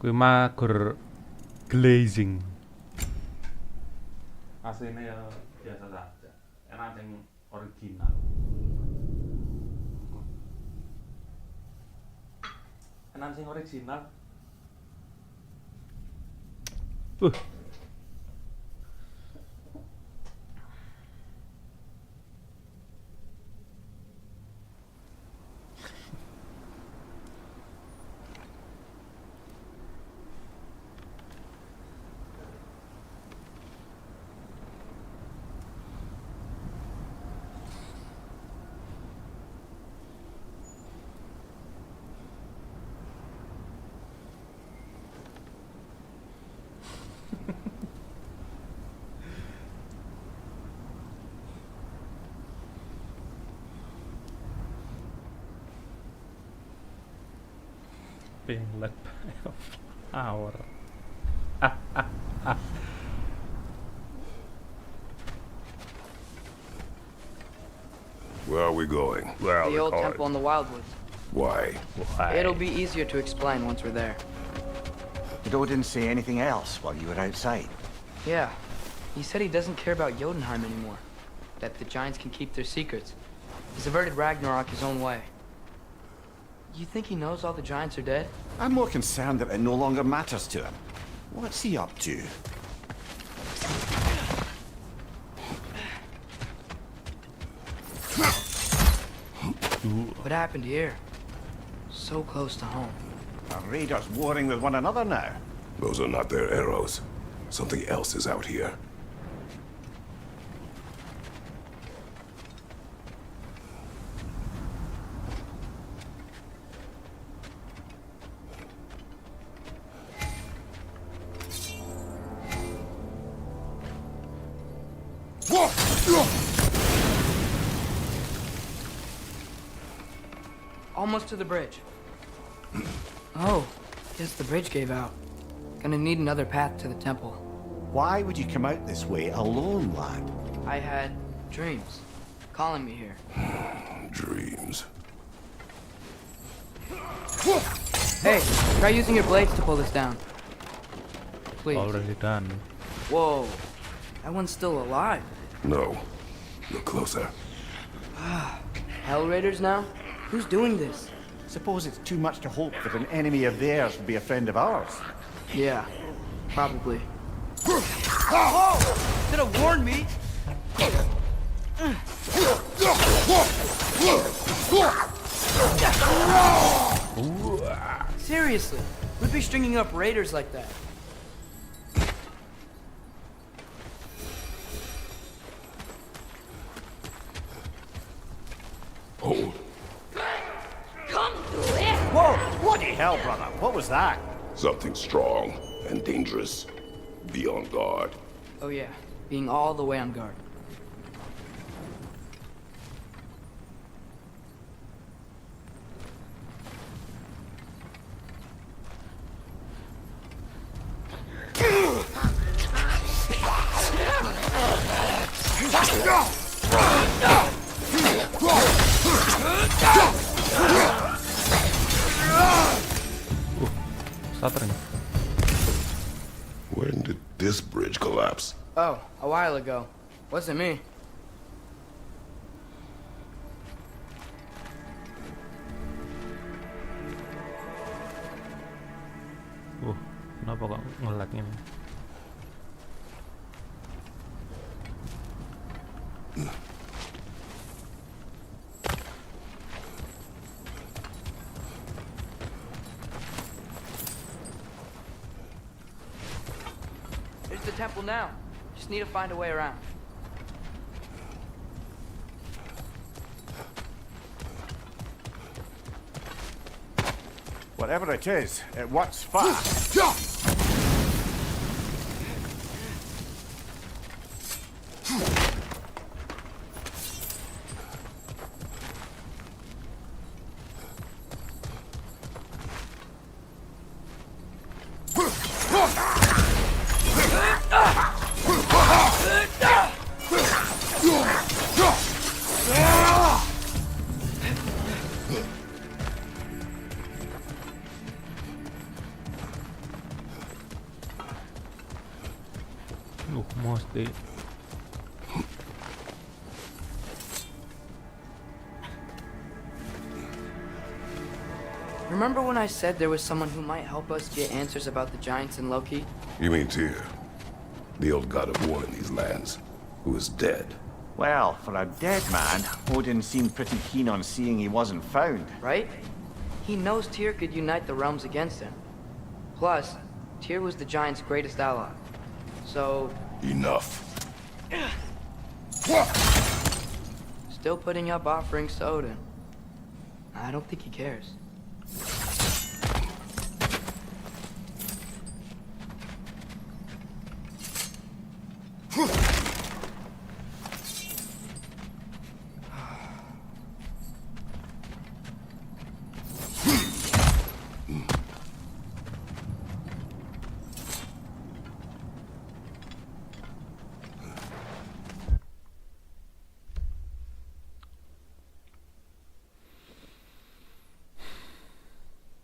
Kuwi magur glazing. Aslinya ya biasa saja. Enak yang original. Enak sing original. Uh. Being led by a flower. Where are we going? Where are the old temple in the Wildwoods. Why? It'll be easier to explain once we're there. Did Odin say anything else while you were outside? Yeah. He said he doesn't care about Jotunheim anymore. That the giants can keep their secrets. He's averted Ragnarok his own way. You think he knows all the giants are dead? I'm more concerned that it no longer matters to him. What's he up to? What happened here? So close to home. Are raiders warring with one another now? Those are not their arrows. Something else is out here. Almost to the bridge. Oh, guess the bridge gave out. Gonna need another path to the temple. Why would you come out this way alone, lad? I had dreams calling me here. Dreams. Hey, try using your blades to pull this down. Please. Already done. Whoa, that one's still alive. No. Look closer. Hell Raiders now? Who's doing this? Suppose it's too much to hope that an enemy of theirs would be a friend of ours. Yeah, probably. Oh! Should have warned me! Seriously, we'd be stringing up raiders like that. Hold. Whoa! Bloody hell, brother! What was that? Something strong and dangerous. Be on guard. Oh yeah, being all the way on guard. Stuttering. When did this bridge collapse? Oh, a while ago. Wasn't me. Kenapa kok nge-lag ini? There's the temple now. Just need to find a way around. Whatever it is, it works fast. almost there. Remember when I said there was someone who might help us get answers about the giants and Loki? You mean Tyr, the old god of war in these lands, who is dead? Well, for a dead man, Odin seemed pretty keen on seeing he wasn't found. Right? He knows Tyr could unite the realms against him. Plus, Tyr was the giants' greatest ally. So, Enough. still putting up offerings to Odin. I don't think he cares.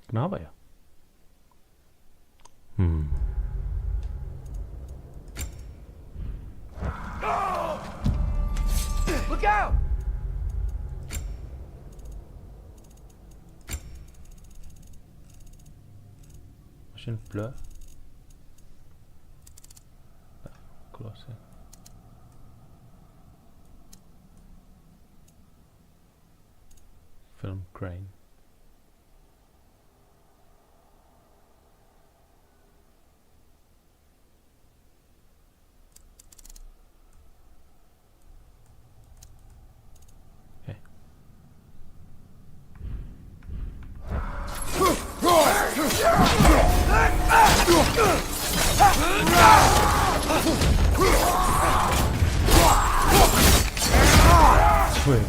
Kenapa ya? Look out! Motion blur. Closer. Film crane. Wait.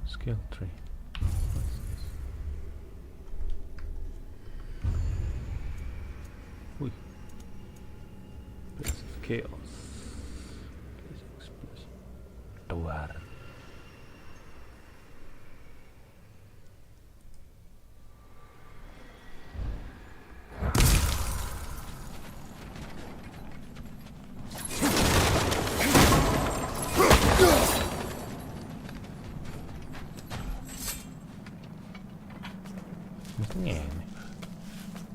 Skill tree. What's this? Ui. Place of chaos. Place of explosion. Door. Mesti ngene.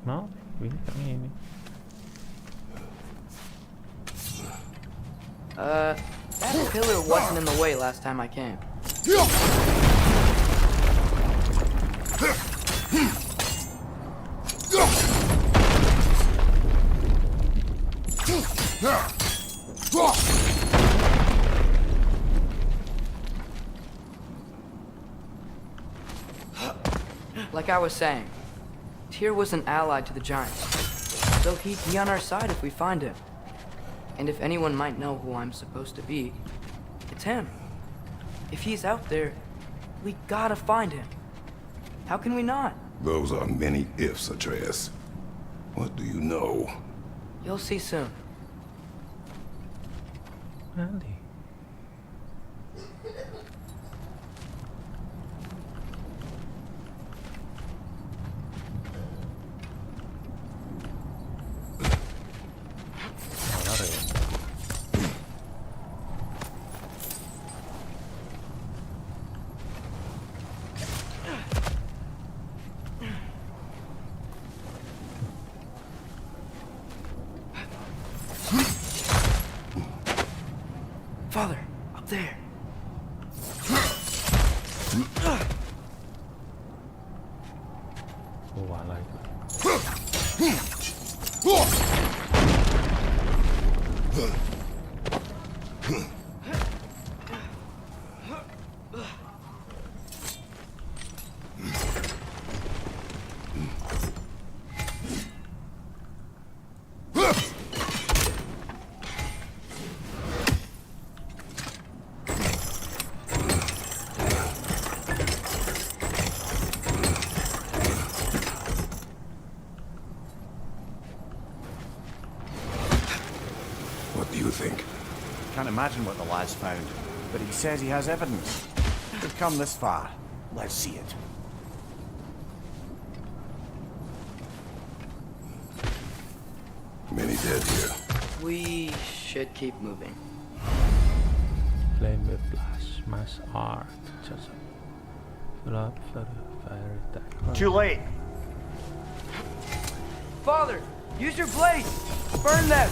No, ini tak ngene. That pillar wasn't in the way last time I came. Like I was saying, Tyr was an ally to the giants, so he'd be on our side if we find him. And if anyone might know who I'm supposed to be, it's him. If he's out there, we gotta find him. How can we not? Those are many ifs, Atreus. What do you know? You'll see soon. Andy. Father, up there. Oh, I like it. imagine what the lad's found, but he says he has evidence. We've come this far. Let's see it. Many dead here. We should keep moving. Flame whiplash, mass art, just fire attack. Too late. Father, use your blade! Burn them!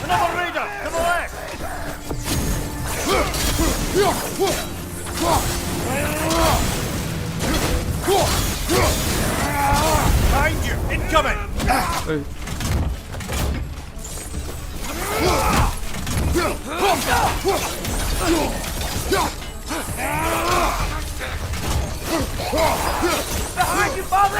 Another raider! To the left! Behind you! Incoming! Hey. Behind you, Father!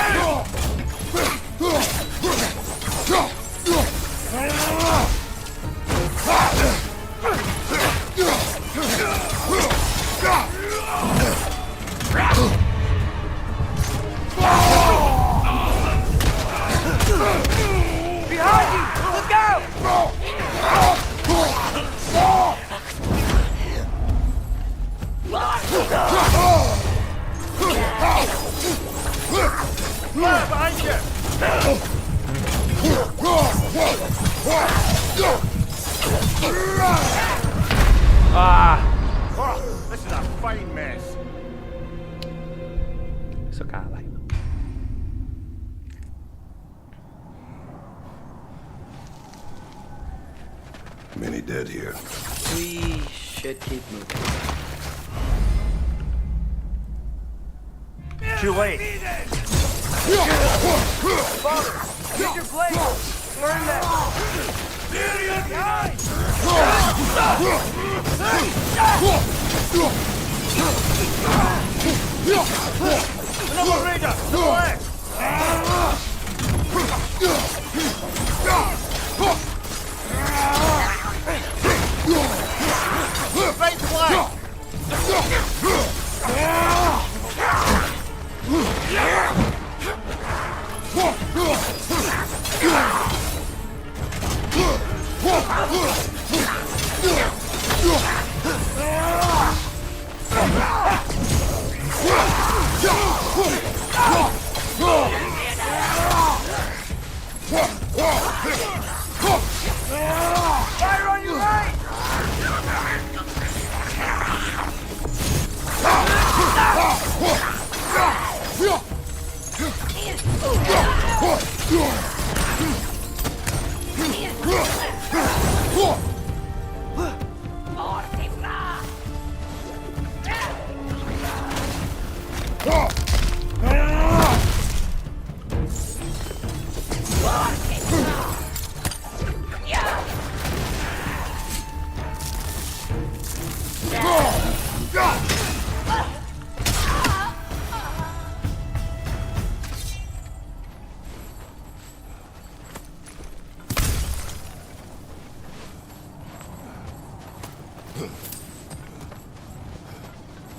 Behind you! Look out! Behind you! Oh, this is a fine mess. Bisa kalah itu. Many dead here. We should keep moving. Too late. Father, use your blade! Burn them! Behind! Another raider! To the left! Right flank! Fire on your right!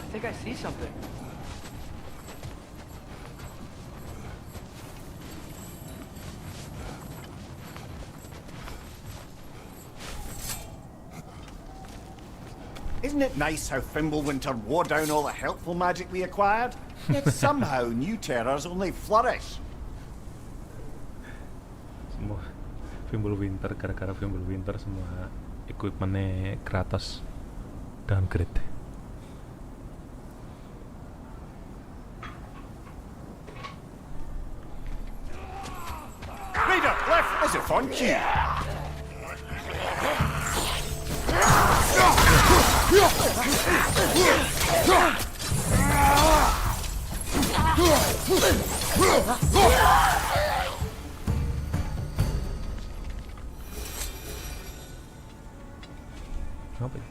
I think I see something. Isn't it nice how Fimbulwinter wore down all the helpful magic we acquired? Yet somehow new terrors only flourish. Semua Fimbulwinter, gara-gara Fimbulwinter semua equipmentnya Kratos downgrade. Raider, left as if on cue. Apa ya?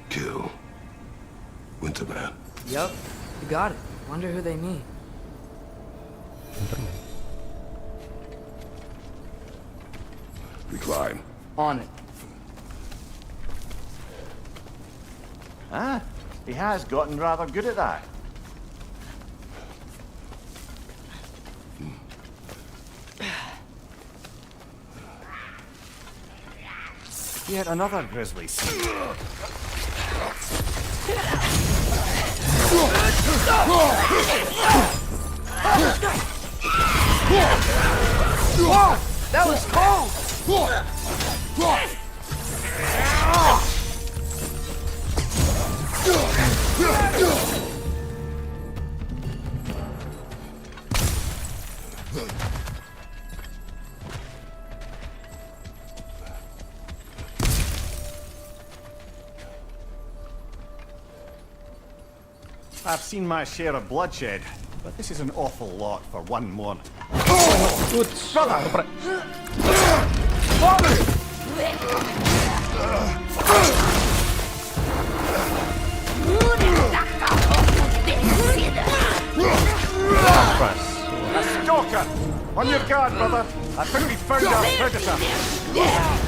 Kill. Winterman. Yup, you got it. Wonder who they mean. Winterman. We climb. On it. Ah, he has gotten rather good at that. Yet another grisly scene. Whoa! That was cold! I've seen my share of bloodshed, but this is an awful lot for one morning. A stalker! On your guard, brother! I think we found our predator!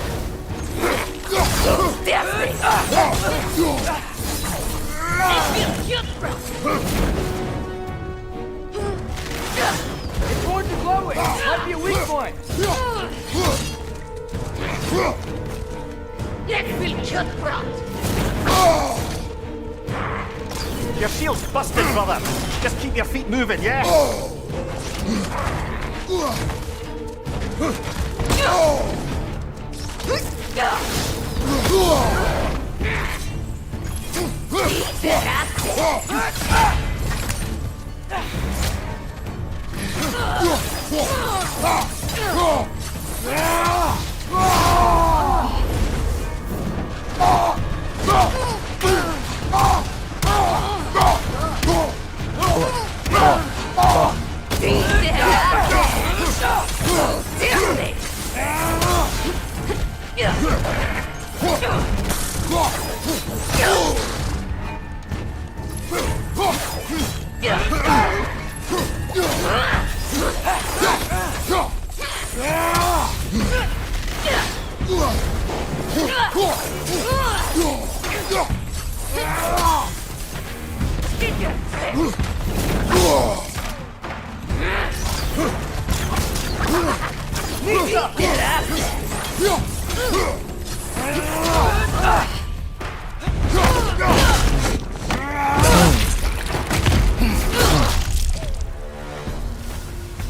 Its horns are glowing! Might be a weak point! Your shield's busted, brother! Just keep your feet moving, yeah?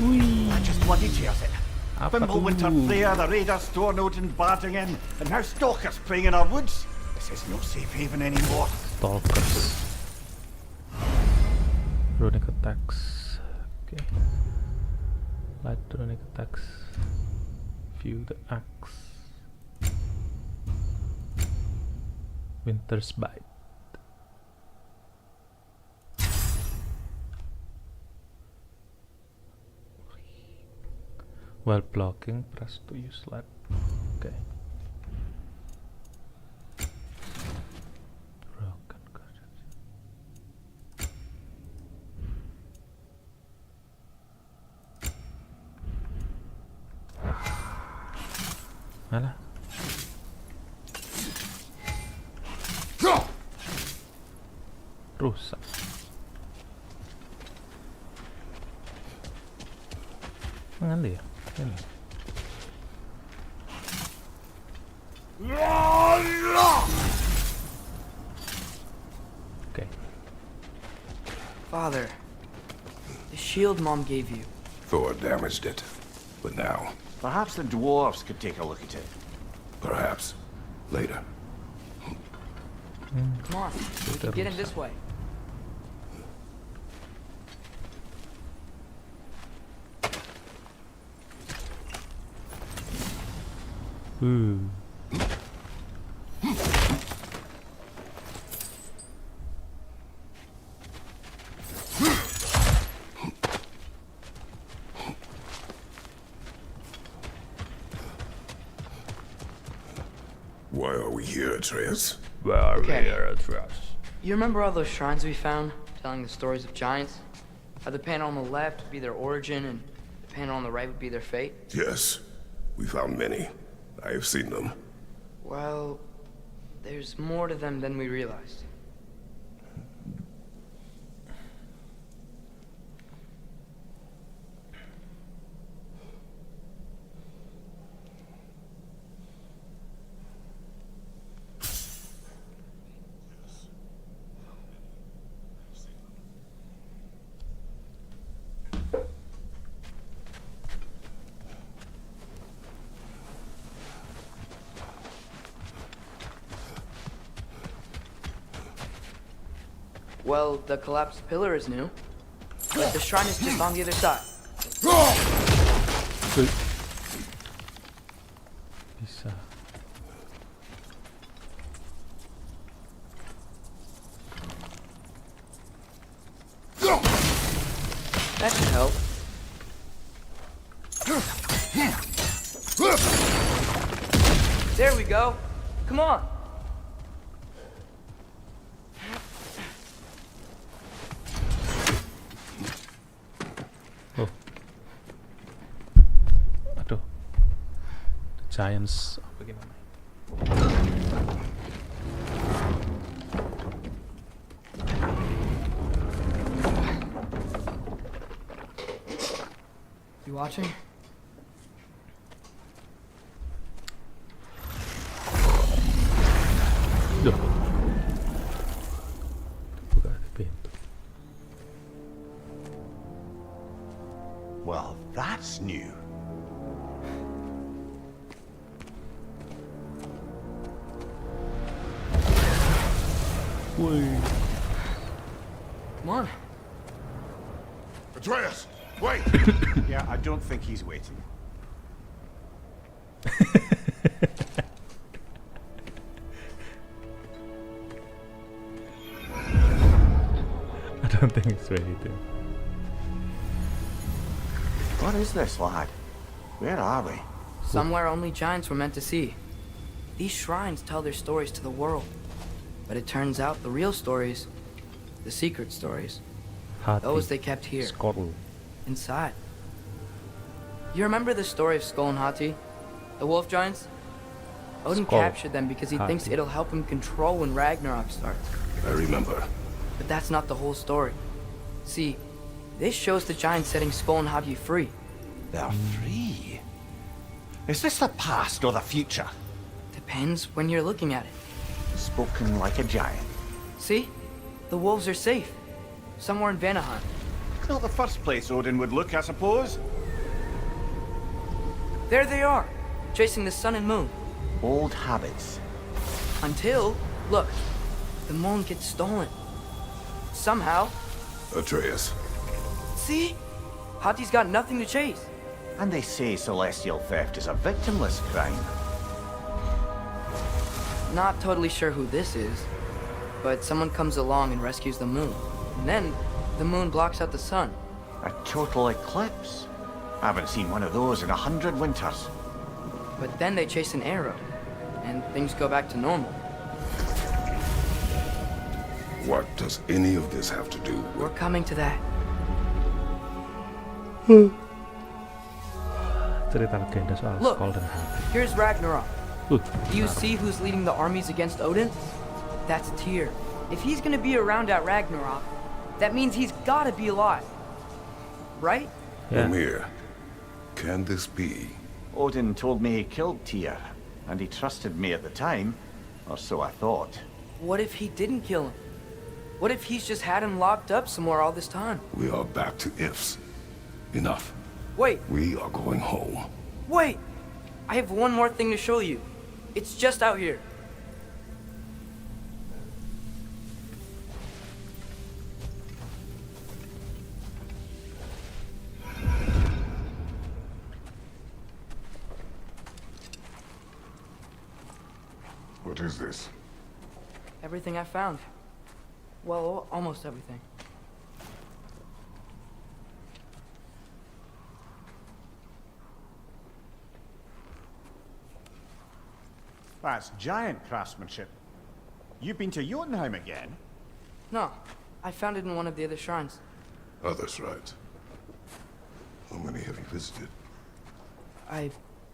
I just bloody tears it. Winter there, the raiders storming out and barging in, and now stalkers preying in our woods. This is no safe haven anymore. Stalkers. Runic attacks. Okay. Light runic attacks. View the axe. Winter's Bite. While blocking, press to use light. Okay. Broken conscience. Alah. Rusak. Mana dia? Ini. Okay. Father, the shield Mom gave you. Thor damaged it. But now, Perhaps the dwarves could take a look at it. perhaps, later. Come on, we can get in this way. Ooh. Why are we here, Atreus? Where are we Okay. here at last? You remember all those shrines we found, telling the stories of giants? How the panel on the left would be their origin, and the panel on the right would be their fate? Yes, we found many. I have seen them. Well, there's more to them than we realized. Well, the collapsed pillar is new. But the shrine is just on the other side. Bisa. That should help. There we go. Come on. Oh. Aduh. The Giants. Apa gimana? You watching? Duh. Buka pintu. Well, that's new. Woi. Come on. Atreus, wait! Yeah, I don't think he's waiting. I don't think it's ready to. What is this, lad? Where are we? Somewhere only giants were meant to see. These shrines tell their stories to the world. But it turns out the real stories, the secret stories, those they kept here, Scotland. inside. You remember the story of Skull and Hati? The wolf giants? Odin Skull, captured them because he thinks Hati. it'll help him control when Ragnarok starts. I remember. But that's not the whole story. See, this shows the giants setting Skull and Hati free. They're free. Is this the past or the future? Depends when you're looking at it. Spoken like a giant. See? The wolves are safe. Somewhere in Vanaheim. Not the first place Odin would look, I suppose. There they are, chasing the sun and moon. Old habits. Until, look, the moon gets stolen. Somehow. Atreus, See? Hati's got nothing to chase. And they say celestial theft is a victimless crime. Not totally sure who this is, but someone comes along and rescues the moon. And then, the moon blocks out the sun. A total eclipse. I haven't seen one of those in 100 winters. But then they chase an arrow, and things go back to normal. what does any of this have to do We're with... coming to that. Cerita legenda soal Look. Skull dan Hati. Here's Ragnarok. Uh, Do you see who's leading the armies against Odin? That's Tyr. If he's gonna be around at Ragnarok, that means he's gotta be alive. Right? yeah. Ymir, can this be? Odin told me he killed Tyr, and he trusted me at the time, or so I thought. What if he didn't kill him? What if he's just had him locked up somewhere all this time? We are back to ifs. Enough. Wait, We are going home. wait! I have one more thing to show you. It's just out here. What is this? Everything I found. Well, almost everything. That's giant craftsmanship. You've been to Jotunheim again? No, I found it in one of the other shrines. Others, right? How many have you visited?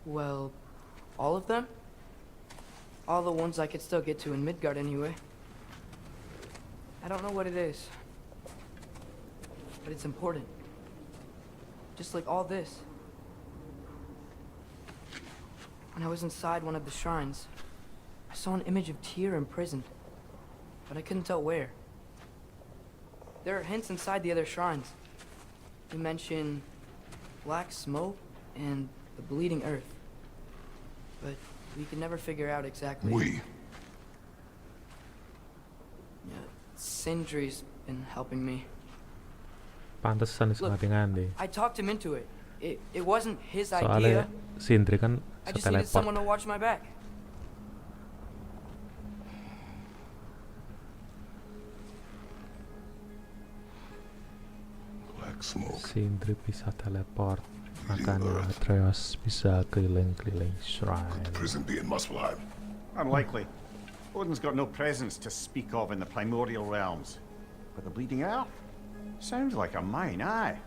Well, all of them? All the ones I could still get to in Midgard anyway. I don't know what it is, but it's important. Just like all this. When I was inside one of the shrines, I saw an image of Tyr imprisoned, but I couldn't tell where. There are hints inside the other shrines. You mention black smoke and the bleeding earth, but we could never figure out exactly. We. Sindri's been helping me. Pantesan disengaja deh. I talked him into it. It wasn't his Soalnya idea. Sindri kan I just needed someone seteleport. to watch my back. Black smoke. Sindri bisa teleport. Makanya Atreus bisa keliling-keliling shrine. Could the prison be in Muspelheim? Unlikely. Odin's got no presence to speak of in the primordial realms. But the Bleeding Earth? Sounds like a mine, aye.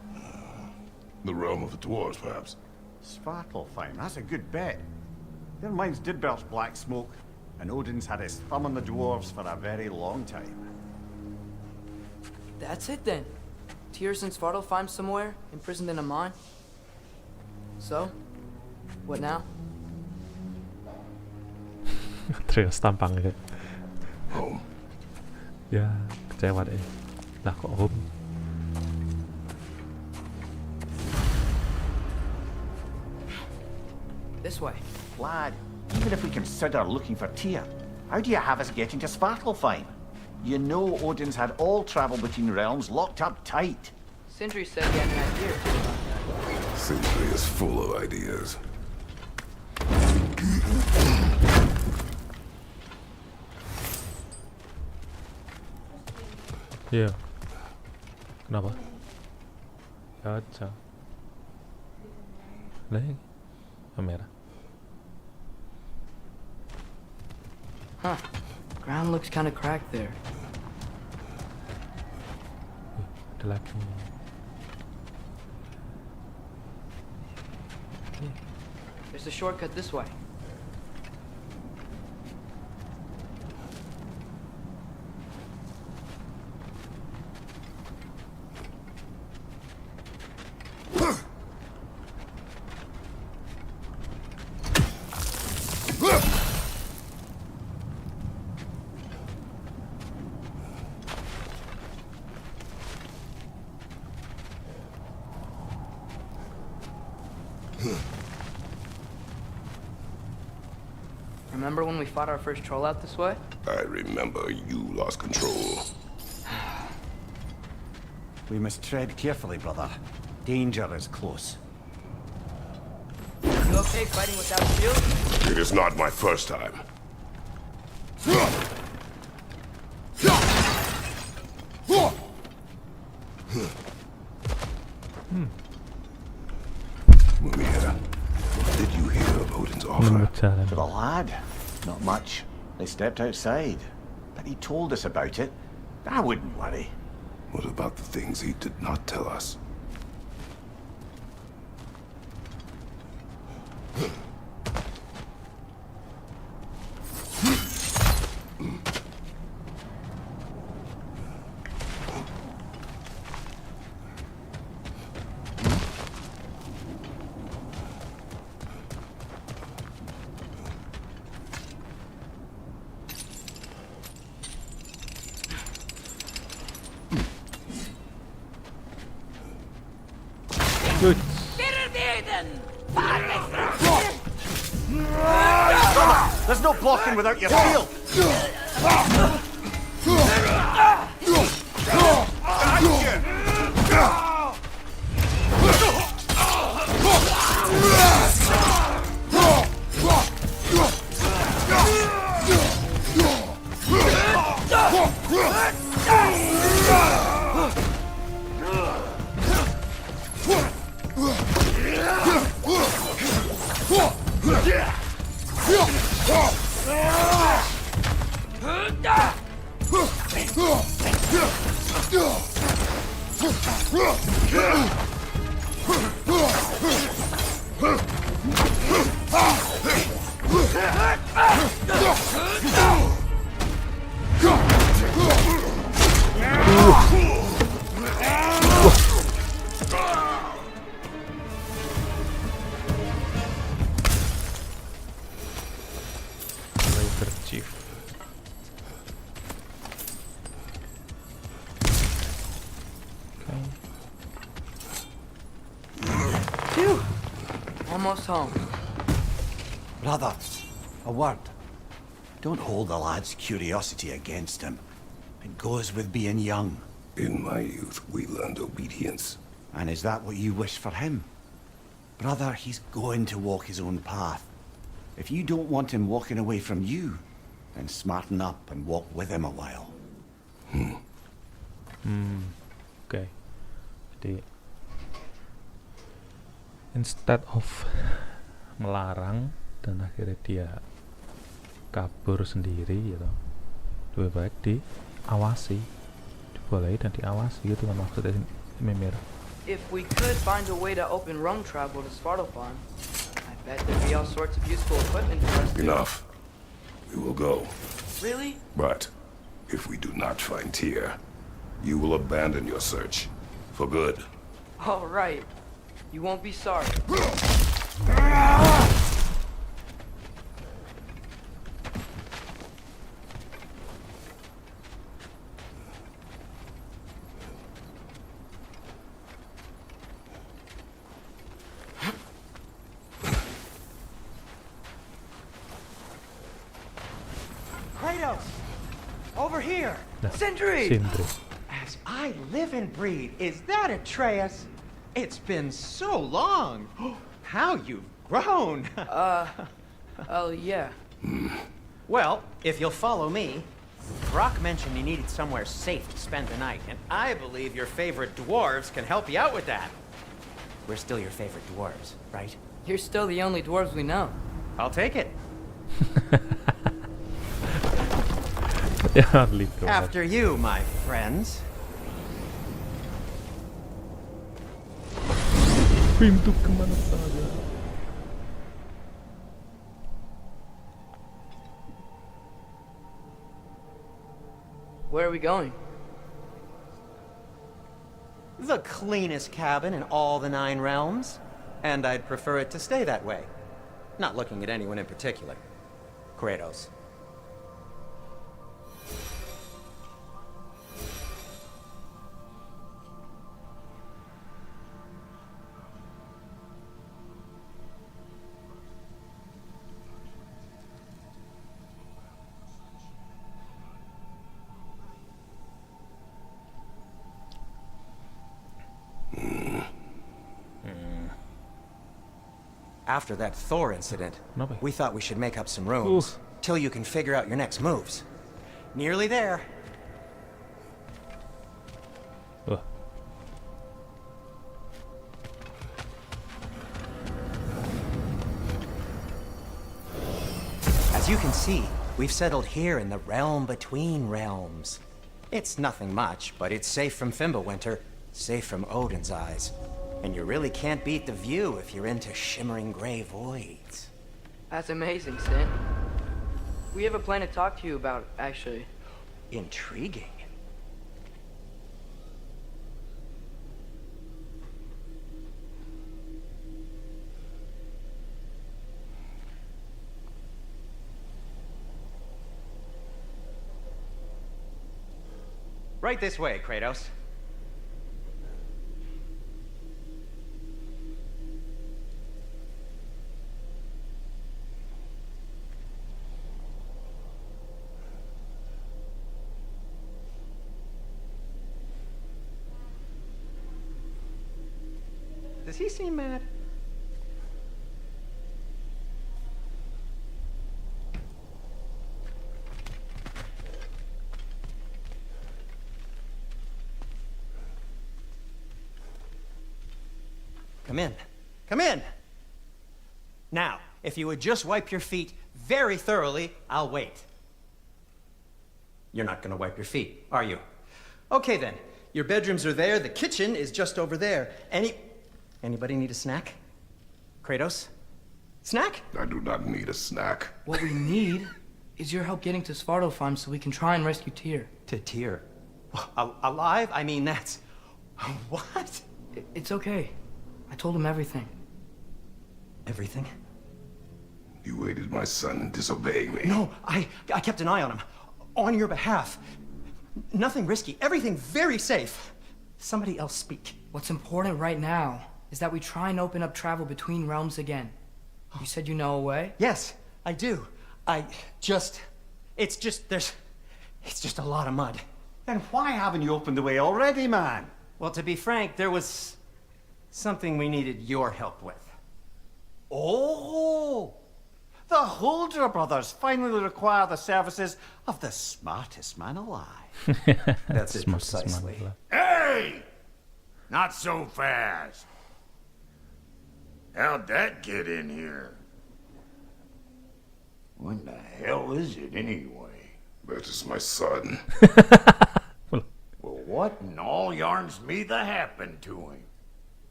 The realm of the dwarves, perhaps. Svartalfheim, that's a good bet. Their mines did belch black smoke, and Odin's had his thumb on the dwarves for a very long time. That's it then. Tyr's in Svartalfheim somewhere, imprisoned in a mine. So, what now? Atreus tampangnya. Home. Ya, kecewa deh. Lah kok home? This way. Lad, even if we consider looking for Tyr, how do you have us getting to Svartalfheim? You know Odin's had all travel between realms locked up tight. Sindri said he had an idea or two about that. Sindri is full of ideas. Iya. Kenapa? Kaca. Lah ini kamera. Huh. Ground looks kind of cracked there. Ada lagi. There's a shortcut this way. Remember when we fought our first troll out this way? I remember you lost control. We must tread carefully, brother. Danger is close. You okay fighting without a shield? It is not my first time. Mumia, did you hear of Odin's offer? Menurut jalan. To the lad? Not much. They stepped outside. But he told us about it. I wouldn't worry. What about the things he did not tell us? Good. There's no blocking without your shield! Chief. Phew! Almost home. Brother, a word. Don't hold the lad's curiosity against him. It goes with being young. In my youth, we learned obedience. And is that what you wish for him? Brother, he's going to walk his own path. If you don't want him walking away from you, then smarten up and walk with him a while. Oke. Jadi instead of melarang dan akhirnya dia kabur sendiri gitu, lebih baik diawasi, dibolehi dan diawasi gitu kan maksudnya Mimir. If we could find a way to open roam travel to Svartalfheim, I bet there'd be all sorts of useful equipment for us to... Enough. We will go. Really? But if we do not find Tyr, you will abandon your search. For good. All right. You won't be sorry. Kratos! Over here! Nah, Sindri! Sindri. As I live and breathe, is that Atreus? It's been so long! How you've grown! Oh, yeah. Well, if you'll follow me, Brock mentioned he needed somewhere safe to spend the night, and I believe your favorite dwarves can help you out with that. We're still your favorite dwarves, right? You're still the only dwarves we know. I'll take it. Ya, gitu. After you, my friends. Pintu kemana saja. Where are we going? The cleanest cabin in all the 9 realms. And I'd prefer it to stay that way. Not looking at anyone in particular. Kratos. After that Thor incident, Kenapa? we thought we should make up some rooms. Till you can figure out your next moves. Nearly there. Wah. As you can see, we've settled here in the realm between realms. It's nothing much, but it's safe from Fimbulwinter, safe from Odin's eyes. And you really can't beat the view if you're into shimmering gray voids. That's amazing, Sin. We have a plan to talk to you about, actually. Intriguing. Right this way, Kratos. Does he seem mad? Come in. Come in! Now, if you would just wipe your feet very thoroughly, I'll wait. You're not gonna wipe your feet, are you? Okay then. Your bedrooms are there, the kitchen is just over there. Anybody need a snack? Kratos? Snack? I do not need a snack. What we need is your help getting to Svartalfheim so we can try and rescue Tyr. To Tyr. Alive? I mean, that's... What? It's okay. I told him everything. Everything? You aided my son in disobeying me. No, I kept an eye on him. On your behalf. Nothing risky. Everything very safe. Somebody else speak. What's important right now is that we try and open up travel between realms again. You said you know a way? Yes, I do. It's just a lot of mud. Then why haven't you opened the way already, man? Well, to be frank, there was something we needed your help with. Oh! The Holder brothers finally require the services of the smartest man alive. That's it precisely. Hey! Not so fast. How'd that get in here? What the hell is it anyway? That is my son. Well, what in all yarns me that happened to him?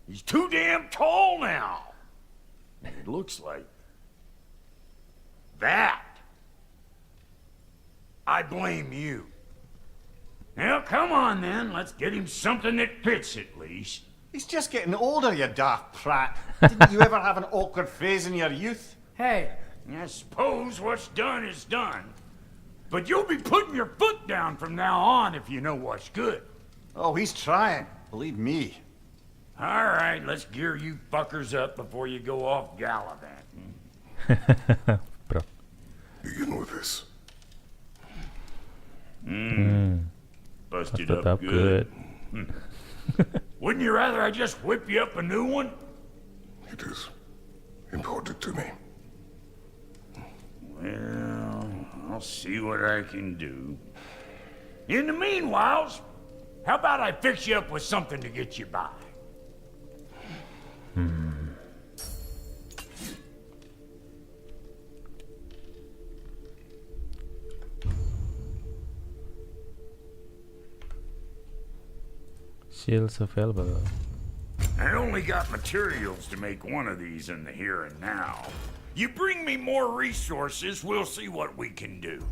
He's too damn tall now. And it looks like that. I blame you. Now, come on then. Let's get him something that fits at least. He's just getting older, you daft prat. Didn't you ever have an awkward phase in your youth? Hey, I suppose what's done is done. But you'll be putting your foot down from now on if you know what's good. Oh, he's trying. Believe me. All right, let's gear you fuckers up before you go off gallivanting. Bro. Begin with this. Busted Busted up good. good. Wouldn't you rather I just whip you up a new one? It is important to me. Well, I'll see what I can do. In the meanwhile, how about I fix you up with something to get you by? Shields available. I only got materials to make one of these in the here and now. You bring me more resources, we'll see what we can do.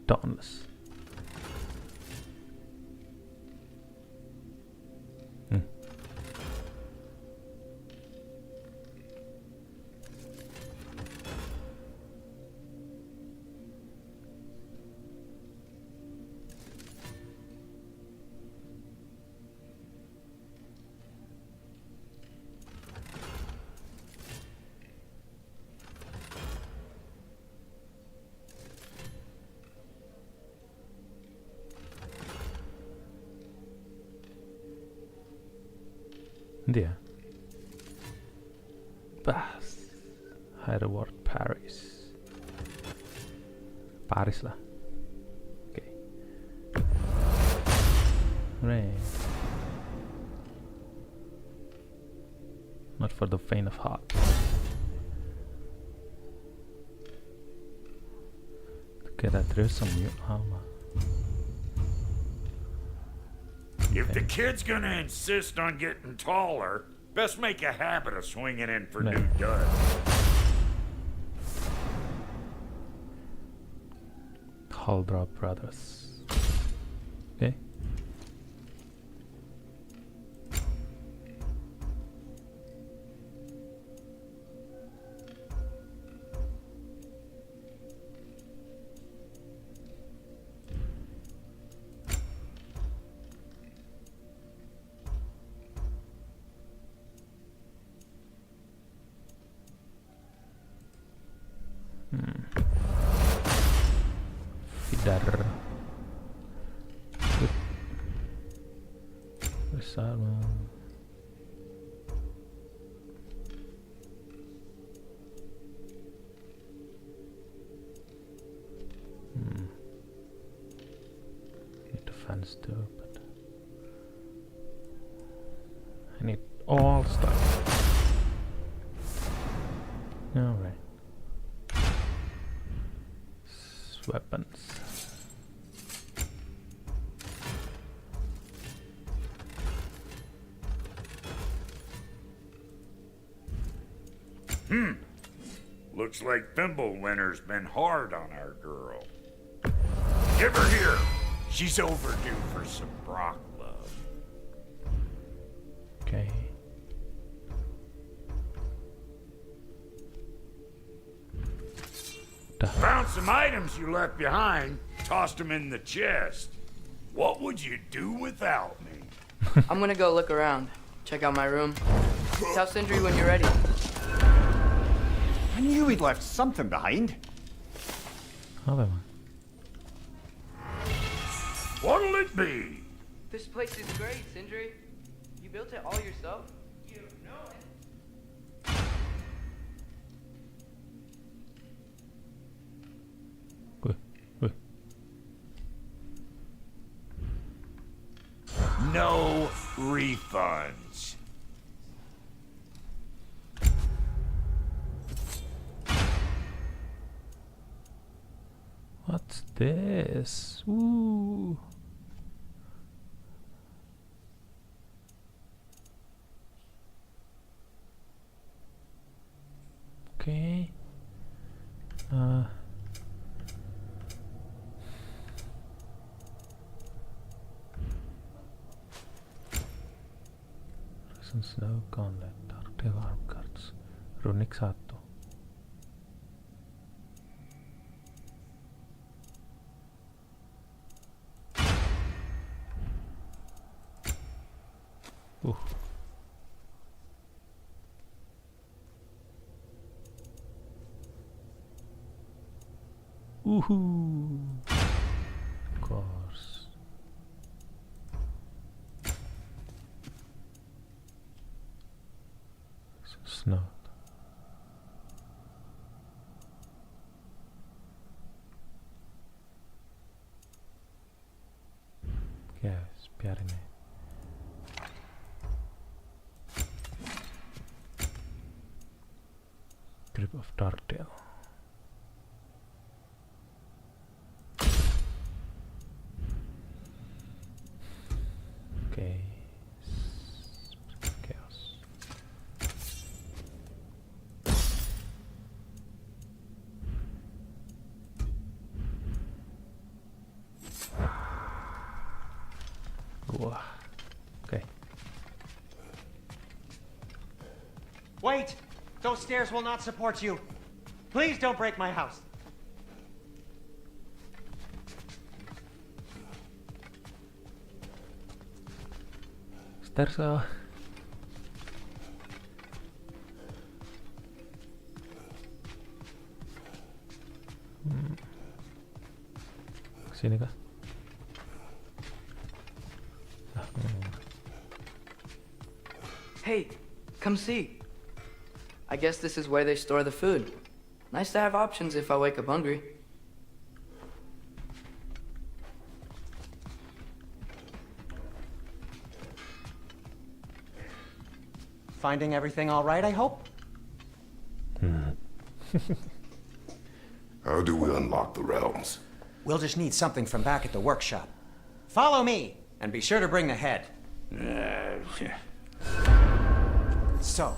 Dauntless. Dia. Bas. High reward Paris. Paris lah. Okay. Right. Not for the faint of heart. Okay, that there's some new armor. If the kid's gonna insist on getting taller, best make a habit of swinging in for new duds. Huldra Brothers. Okay. Feeder. Good. Where's armor? Need defense too, but I need all stuff. Alright. Weapons. Looks like Thimblewinter's been hard on our girl. Give her here. She's overdue for some Brock love. Okay. Found some items you left behind, tossed them in the chest. What would you do without me? I'm gonna go look around. Check out my room. Tell Sindri when you're ready. I knew we'd left something behind. Have man. What'll it be? This place is great, Sindri. You built it all yourself? You know it. Wih, wih. No refunds. What's this? Ooh. Okay. Recent Snow Gauntlet, Darktail Arm Cards, Runic 1. Woohoo! Of course. Snow. Yes, प्यारे में. Grip of Darktail. Okay. Chaos. Whoa. Okay. Wait! Those stairs will not support you. Please don't break my house. Stairs ka. Sini kah? Hey, come see. I guess this is where they store the food. Nice to have options if I wake up hungry. Finding everything all right, I hope? How do we unlock the realms? We'll just need something from back at the workshop. Follow me, and be sure to bring the head. So,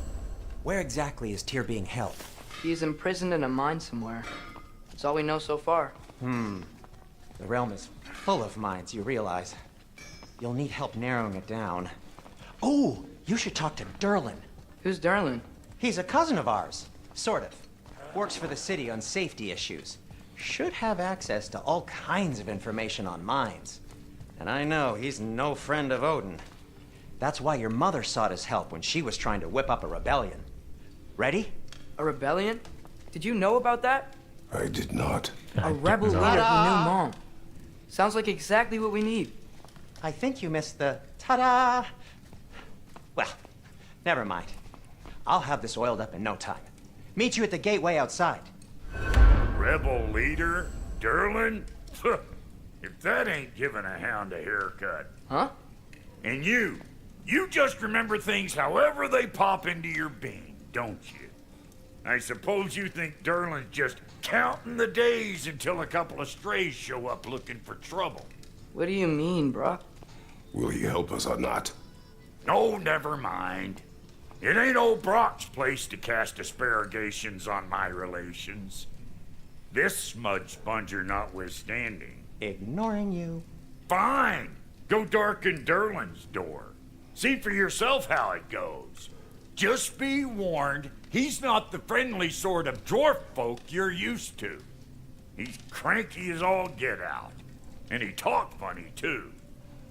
where exactly is Tyr being held? He's imprisoned in a mine somewhere. That's all we know so far. The realm is full of mines, you realize. You'll need help narrowing it down. Oh, you should talk to Derlin. Who's Darlin? He's a cousin of ours, sort of. Works for the city on safety issues. Should have access to all kinds of information on mines. And I know he's no friend of Odin. That's why your mother sought his help when she was trying to whip up a rebellion. Ready? A rebellion? Did you know about that? I did not. A rebel leader who knew Mom. Sounds like exactly what we need. I think you missed the ta-da. Well, never mind. I'll have this oiled up in no time. Meet you at the gateway outside. Rebel leader? Derlin? If that ain't giving a hound a haircut. Huh? And you just remember things however they pop into your being, don't you? I suppose you think Derlin's just counting the days until a couple of strays show up looking for trouble. What do you mean, bruh? Will he help us or not? No, never mind. It ain't old Brock's place to cast asparagations on my relations. This smudge sponger notwithstanding. Ignoring you. Fine. Go darken Derlin's door. See for yourself how it goes. Just be warned, he's not the friendly sort of dwarf folk you're used to. He's cranky as all get out. And he talked funny, too.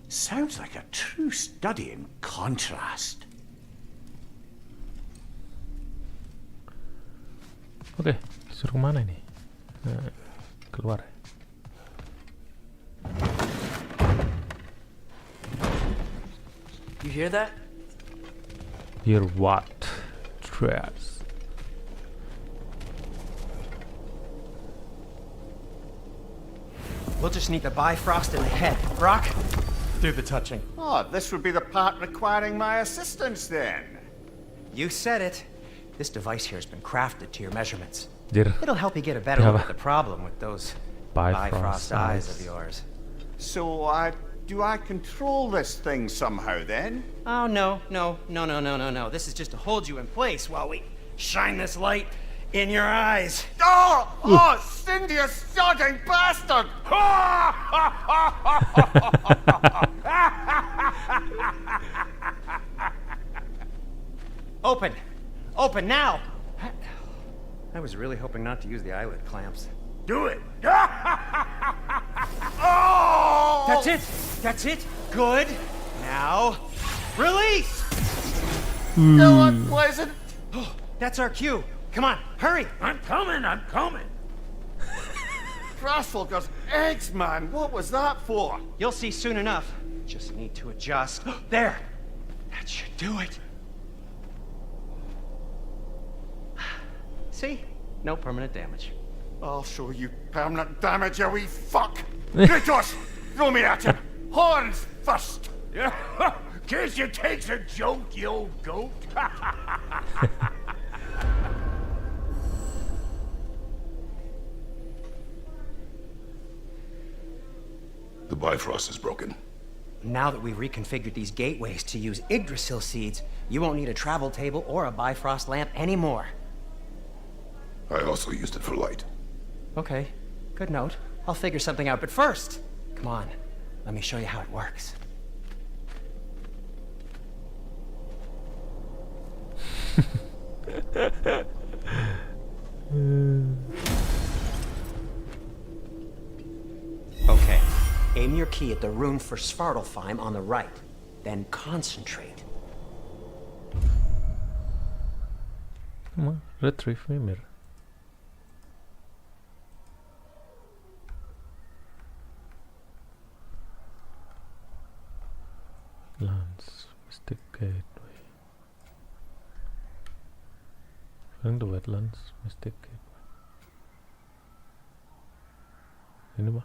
Sounds like a true study in contrast. Oke, disuruh kemana ini? Keluar ya? You hear that? Hear what? Atreus. We'll just need the Bifrost in the head. Brock, do the touching. Oh, this would be the part requiring my assistance then. You said it. This device here has been crafted to your measurements. Dir. It'll help you get a better Yeah, look but- at the problem with those Bifrost Bifrost eyes eyes. of yours. So, do I control this thing somehow then? Oh, no. This is just to hold you in place while we shine this light in your eyes. Oh, Cindy, you sodding bastard! Open now! I was really hoping not to use the eyelid clamps. Do it. That's it. Good. Now, release! No unpleasant. That's our cue. Come on, hurry! I'm coming. Crossfulger's eggs, man. What was that for? You'll see soon enough. Just need to adjust. There! That should do it. See? No permanent damage. I'll show you permanent damage, you wee fuck. Kratos, throw me at him. Horns first. Guess you takes a joke, you old goat. The Bifrost is broken. Now that we've reconfigured these gateways to use Yggdrasil seeds, you won't need a travel table or a Bifrost lamp anymore. I also used it for light. Okay, good note. I'll figure something out, but first, come on, let me show you how it works. Okay, aim your key at the rune for Svartalfheim on the right, then concentrate. Come on, retrieve Mimir. Lands, Mystic Gateway. Find the wetlands, Mystic Gateway. Ini ba?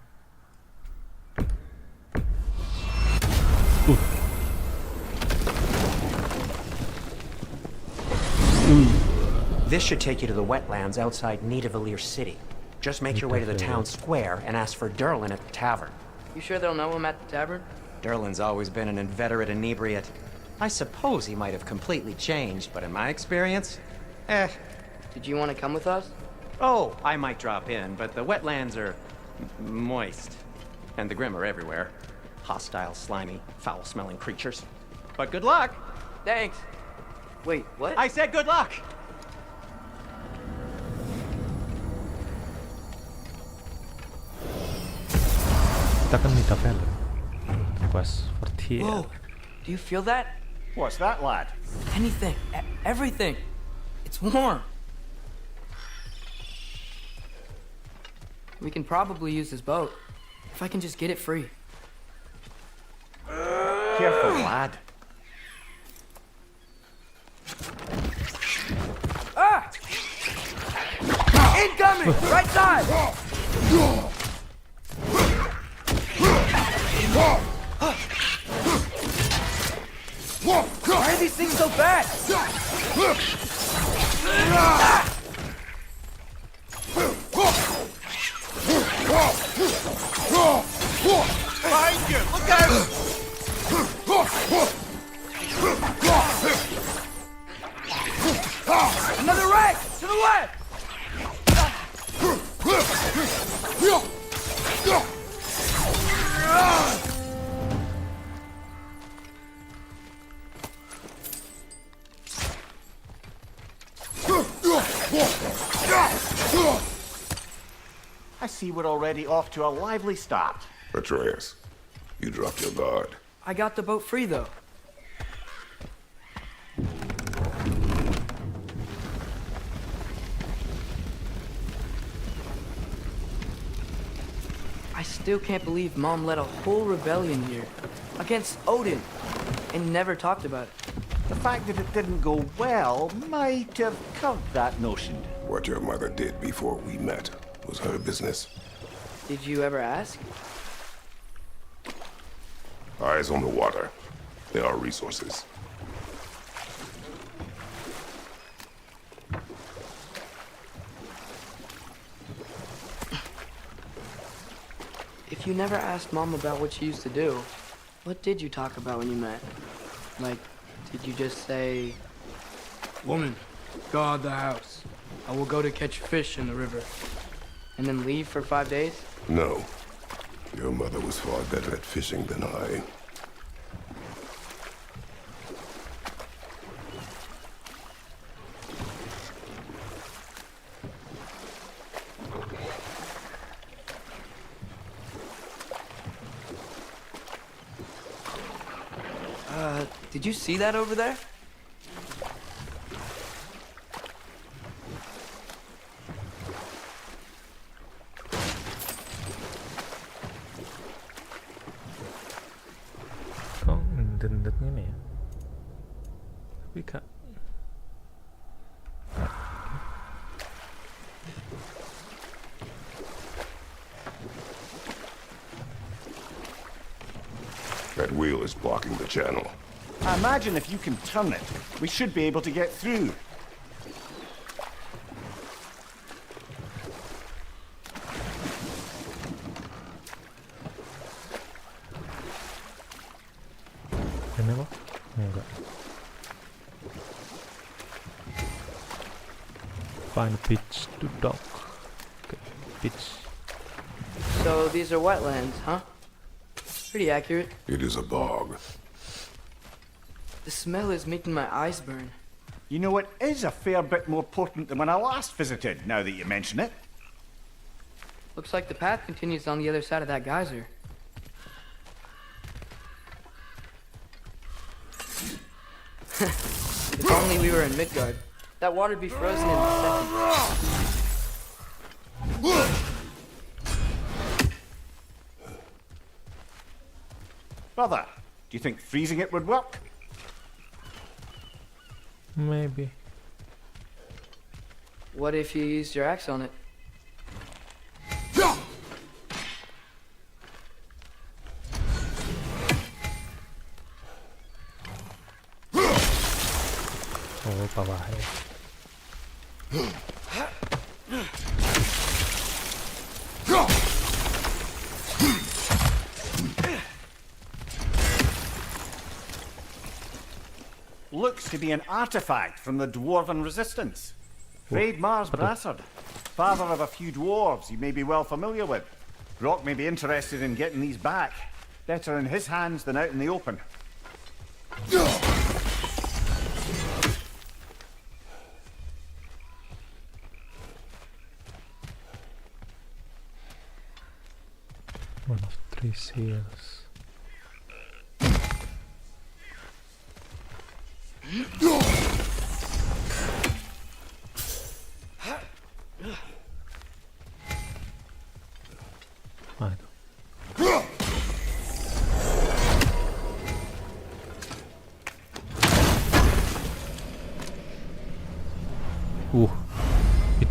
This should take you to the wetlands outside Nidavellir City. Just make your way to the town square and ask for Derlin at the tavern. You sure they'll know him at the tavern? Derlin's always been an inveterate inebriate. I suppose he might have completely changed, but in my experience, Did you want to come with us? Oh, I might drop in, but the wetlands are moist. And the Grim are everywhere. Hostile, slimy, foul-smelling creatures. But good luck! Thanks. Wait, what? I said good luck! Kita kan Nidavellir. Quest for Tyr. Whoa. Do you feel that? What's that, lad? Anything. Everything. It's warm. We can probably use this boat. If I can just get it free. Careful, lad. Ah! Incoming! Right side! Why are these things so fast? Behind you! Look out! Another wreck! To the left! I see we're already off to a lively start. Atreus, you dropped your guard. I got the boat free, though. I still can't believe Mom led a whole rebellion here. Against Odin. and never talked about it. The fact that it didn't go well might have curbed that notion. What your mother did before we met was her business. Did you ever ask? Eyes on the water. There are resources. If you never asked Mom about what she used to do, what did you talk about when you met? Like, did you just say, "Woman, guard the house. I will go to catch fish in the river," and then leave for 5 days? No. Your mother was far better at fishing than I. Did you see that over there? Kok ngendet gini ya? Tapi kak That wheel is blocking the channel. I imagine if you can turn it, we should be able to get through. ini apa? Enggak. Find a beach to dock. Okay, beach. So these are wetlands, huh? Pretty accurate. It is a bog. The smell is making my eyes burn. You know, it is a fair bit more potent than when I last visited, now that you mention it. Looks like the path continues on the other side of that geyser. If only we were in Midgard. That water'd be frozen in a second. Brother, do you think freezing it would work? Maybe. What if you used your axe on it? Oh, babae. Looks to be an artifact from the Dwarven Resistance. Freydmar's Brassard, father of a few dwarves you may be well familiar with. Brock may be interested in getting these back. Better in his hands than out in the open. One of 3 seals.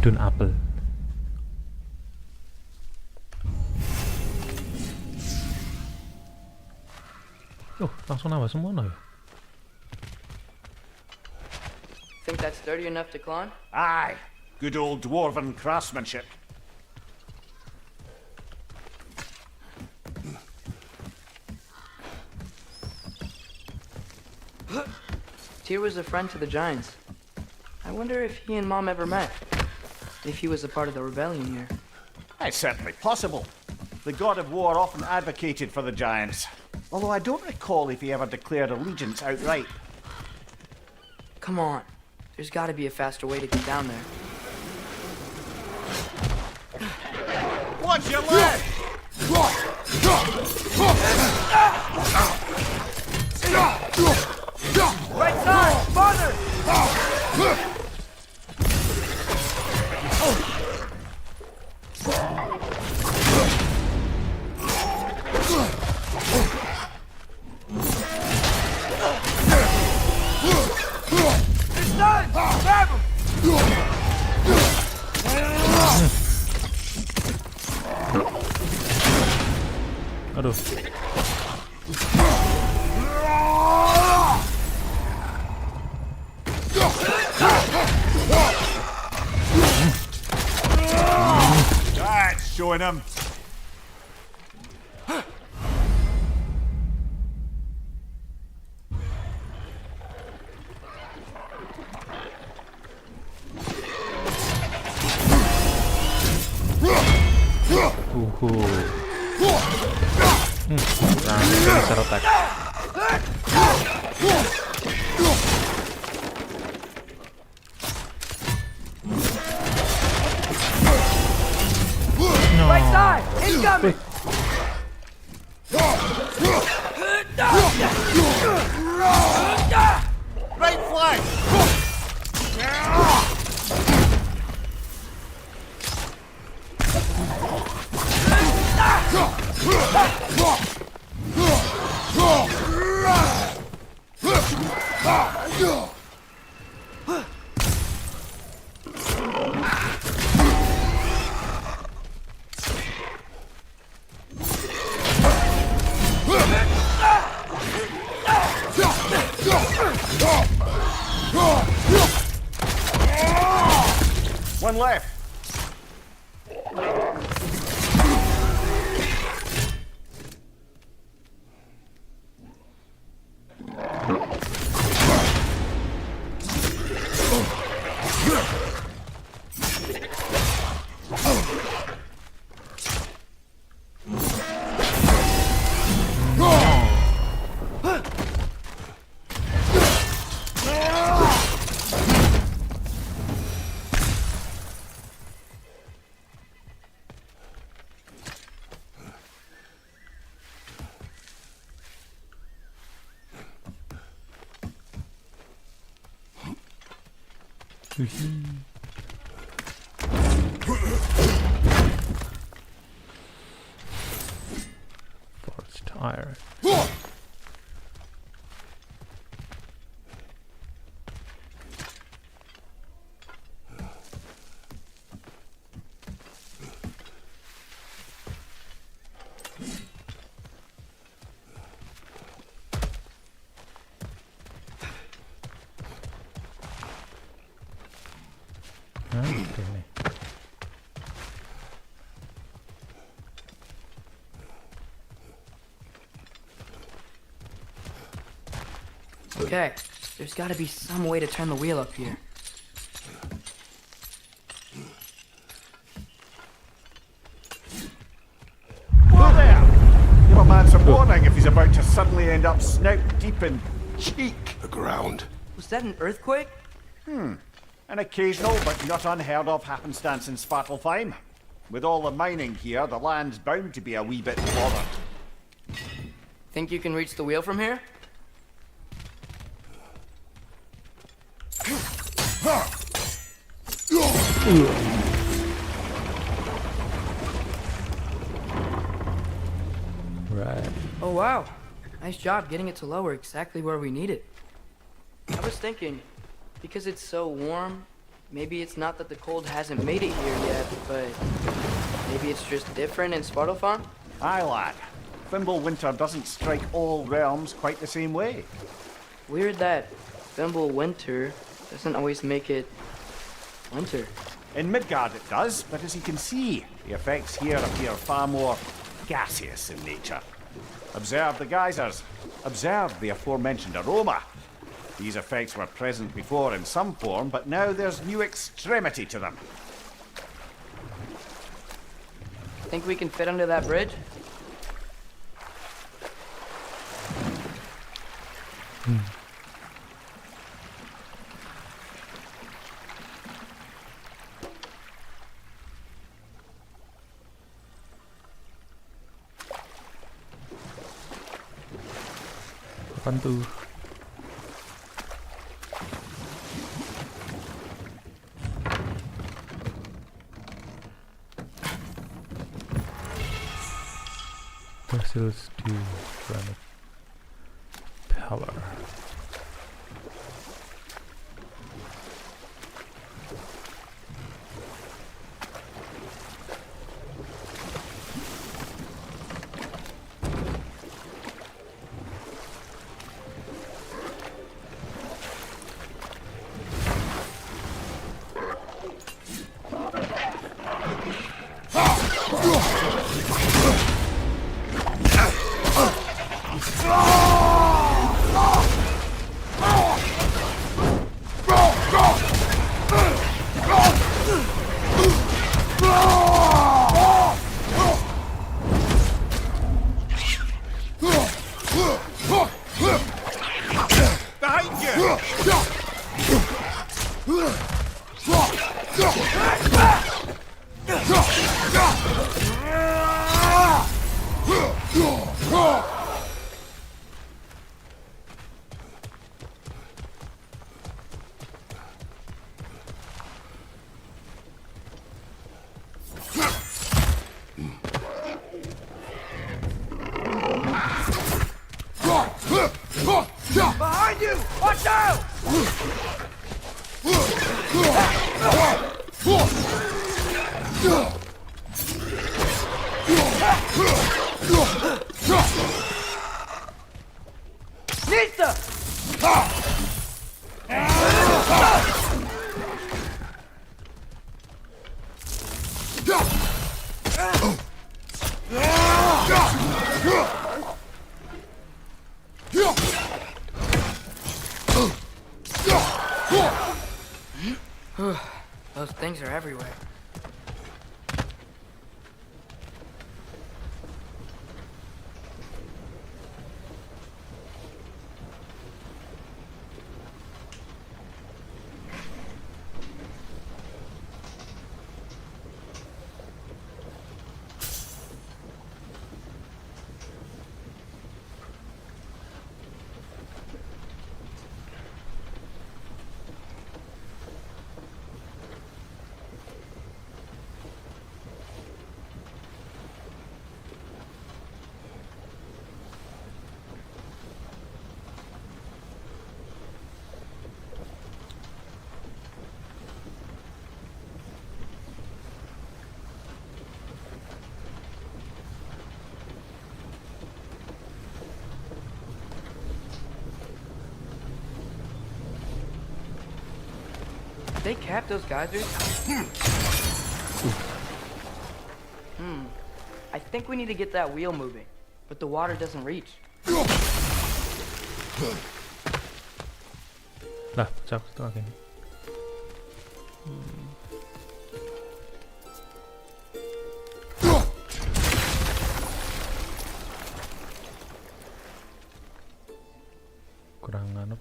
Hidden apple. Oh, langsung nambah semua ya. Think that's sturdy enough to climb? Aye, good old Dwarven craftsmanship. Tyr was a friend to the Giants. I wonder if he and Mom ever met. If he was a part of the rebellion here. It's certainly possible. The god of war often advocated for the Giants. Although I don't recall if he ever declared allegiance outright. Come on. There's gotta be a faster way to get down there. Watch your leg! Right side! Farther! Aduh. That's showing him. Nah, itu bisa retak. Right side! Incoming! Right flank! One left. Forged iron. Okay. Okay, there's gotta be some way to turn the wheel up here. Whoa there! Give a man some warning if he's about to suddenly end up snout deep in cheek. The ground. Was that an earthquake? An occasional but not unheard of happenstance in Svartalfheim. With all the mining here, the land's bound to be a wee bit bothered. Think you can reach the wheel from here? Right. Oh wow, nice job getting it to lower exactly where we need it. I was thinking, because it's so warm, maybe it's not that the cold hasn't made it here yet, but maybe it's just different in Svartalfheim? Aye, lad. Thimble winter doesn't strike all realms quite the same way. Weird that Thimble winter doesn't always make it winter. In Midgard it does, but as you can see, the effects here appear far more gaseous in nature. Observe the geysers. Observe the aforementioned aroma. These effects were present before in some form, but now there's new extremity to them. Think we can fit under that bridge? Apaan tuh? Fossil steel granite pillar. Behind you! Behind you! Watch out! Nista! Those things are everywhere. They cap those geysers? I think we need to get that wheel moving, but the water doesn't reach. Lah, jauh itu akhirnya. Kurang anu.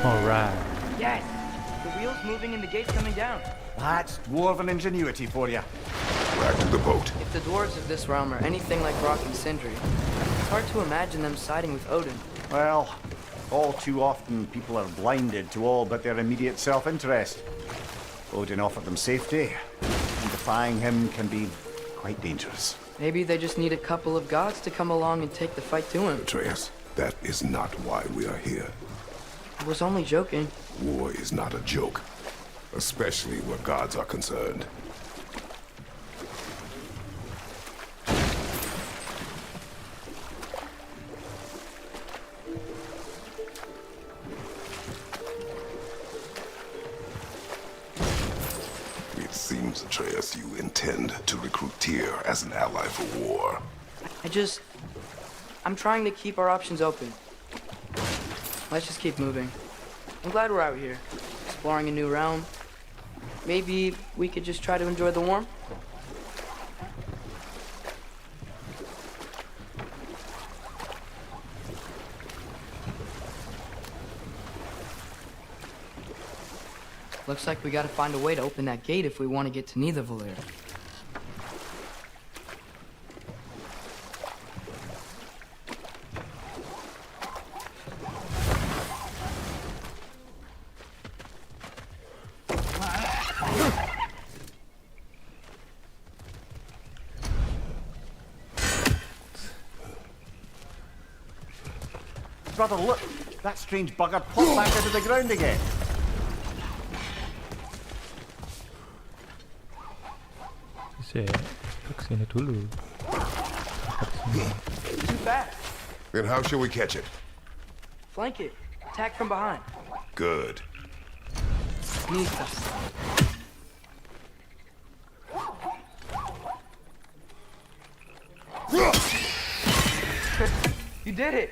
Alright. Yes! The wheel's moving and the gate's coming down. That's dwarven ingenuity for you. Back to the boat. If the dwarves of this realm are anything like Rock and Sindri, it's hard to imagine them siding with Odin. Well, all too often people are blinded to all but their immediate self-interest. Odin offered them safety, and defying him can be quite dangerous. Maybe they just need a couple of gods to come along and take the fight to him. Atreus, that is not why we are here. I was only joking. War is not a joke, especially where gods are concerned. It seems, Atreus, you intend to recruit Tyr as an ally for war. I'm trying to keep our options open. Let's just keep moving. I'm glad we're out here, exploring a new realm. Maybe we could just try to enjoy the warmth? Looks like we gotta find a way to open that gate if we want to get to Nidavellir. brother, look! That strange bugger popped back out of the ground again. Saya kesini dulu. Too fast. Then how shall we catch it? Flank it. Attack from behind. Good. Nista. You did it.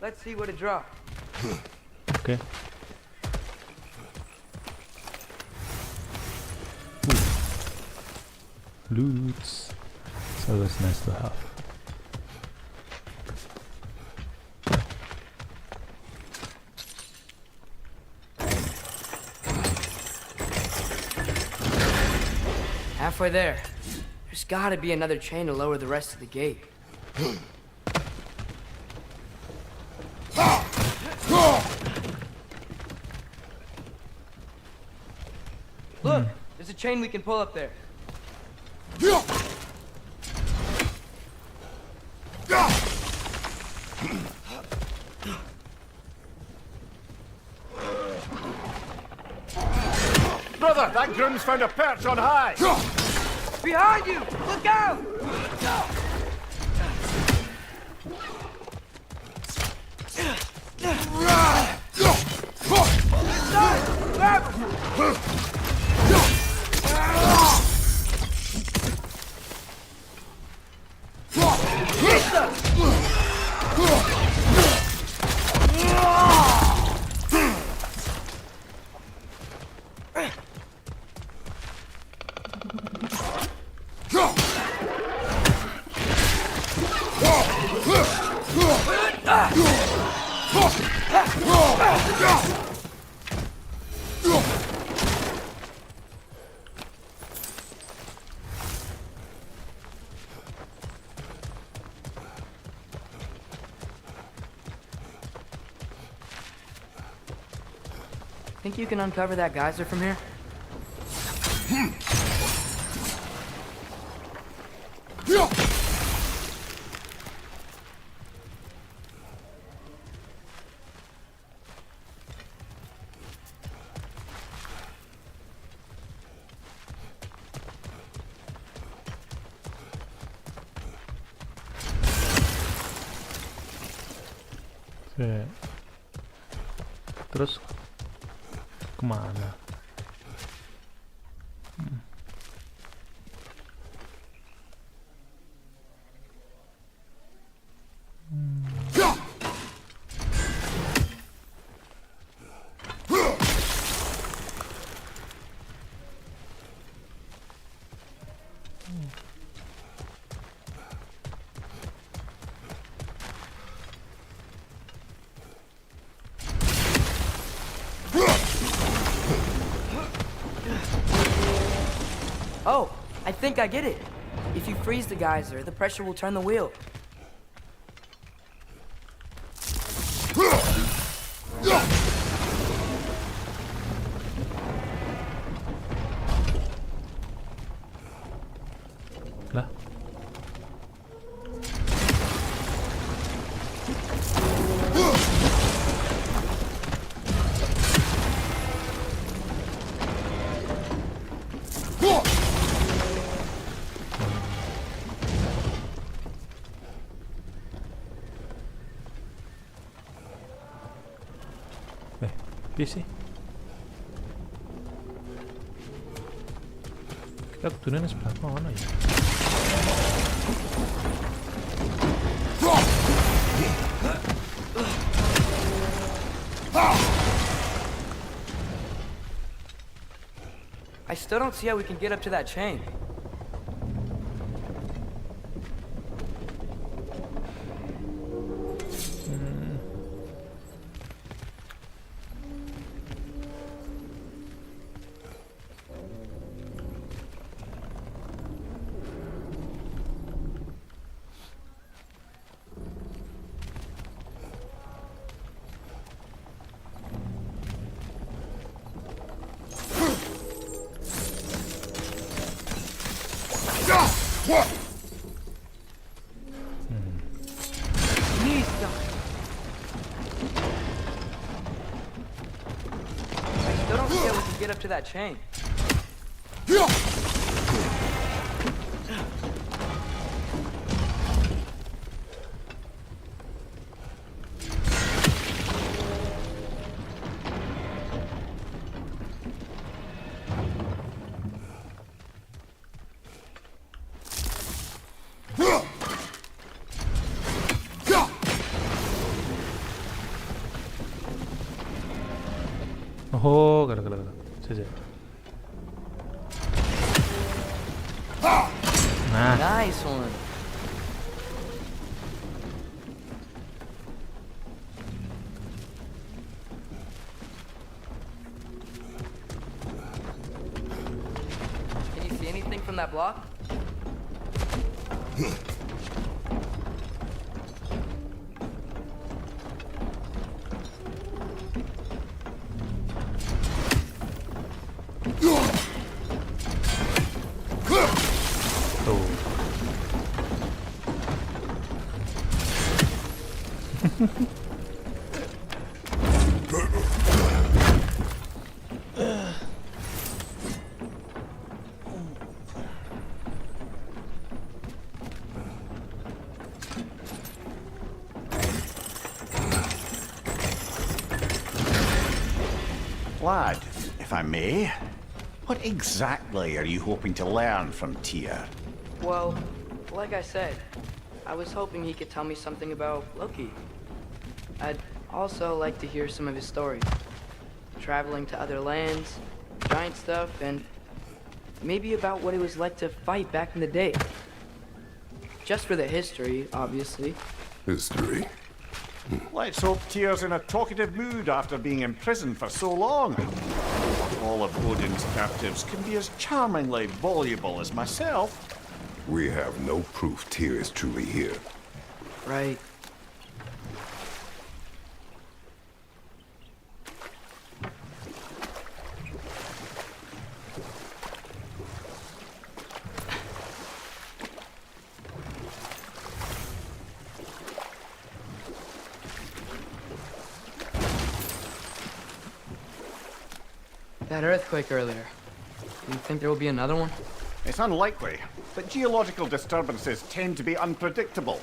Let's see what it dropped. Okay. Loots. It's always nice to have. Halfway there. There's gotta be another chain to lower the rest of the gate. Look, there's a chain we can pull up there. Brother, that groom's found a perch on high! Behind you! Look out! Grab him! Think you can uncover that geyser from here? Oke. Terus kemana? Oh, I think I get it. If you freeze the geyser, the pressure will turn the wheel. Lah. Piye sih? Kita kudune sebelah mana ya? I still don't see how we can get up to that chain. to that chain? Oh, gala. Saja. Nah, Nice one. Can you see anything from that block? tuh. Lad, if I may, what exactly are you hoping to learn from Tyr? Well, like I said, I was hoping he could tell me something about Loki. I'd also like to hear some of his stories. Traveling to other lands, giant stuff, and maybe about what it was like to fight back in the day. Just for the history, obviously. History. Let's hope Tyr's in a talkative mood after being imprisoned for so long. All of Odin's captives can be as charmingly voluble as myself. We have no proof Tyr is truly here. Right. That earthquake earlier. Do you think there will be another one? It's unlikely, but geological disturbances tend to be unpredictable.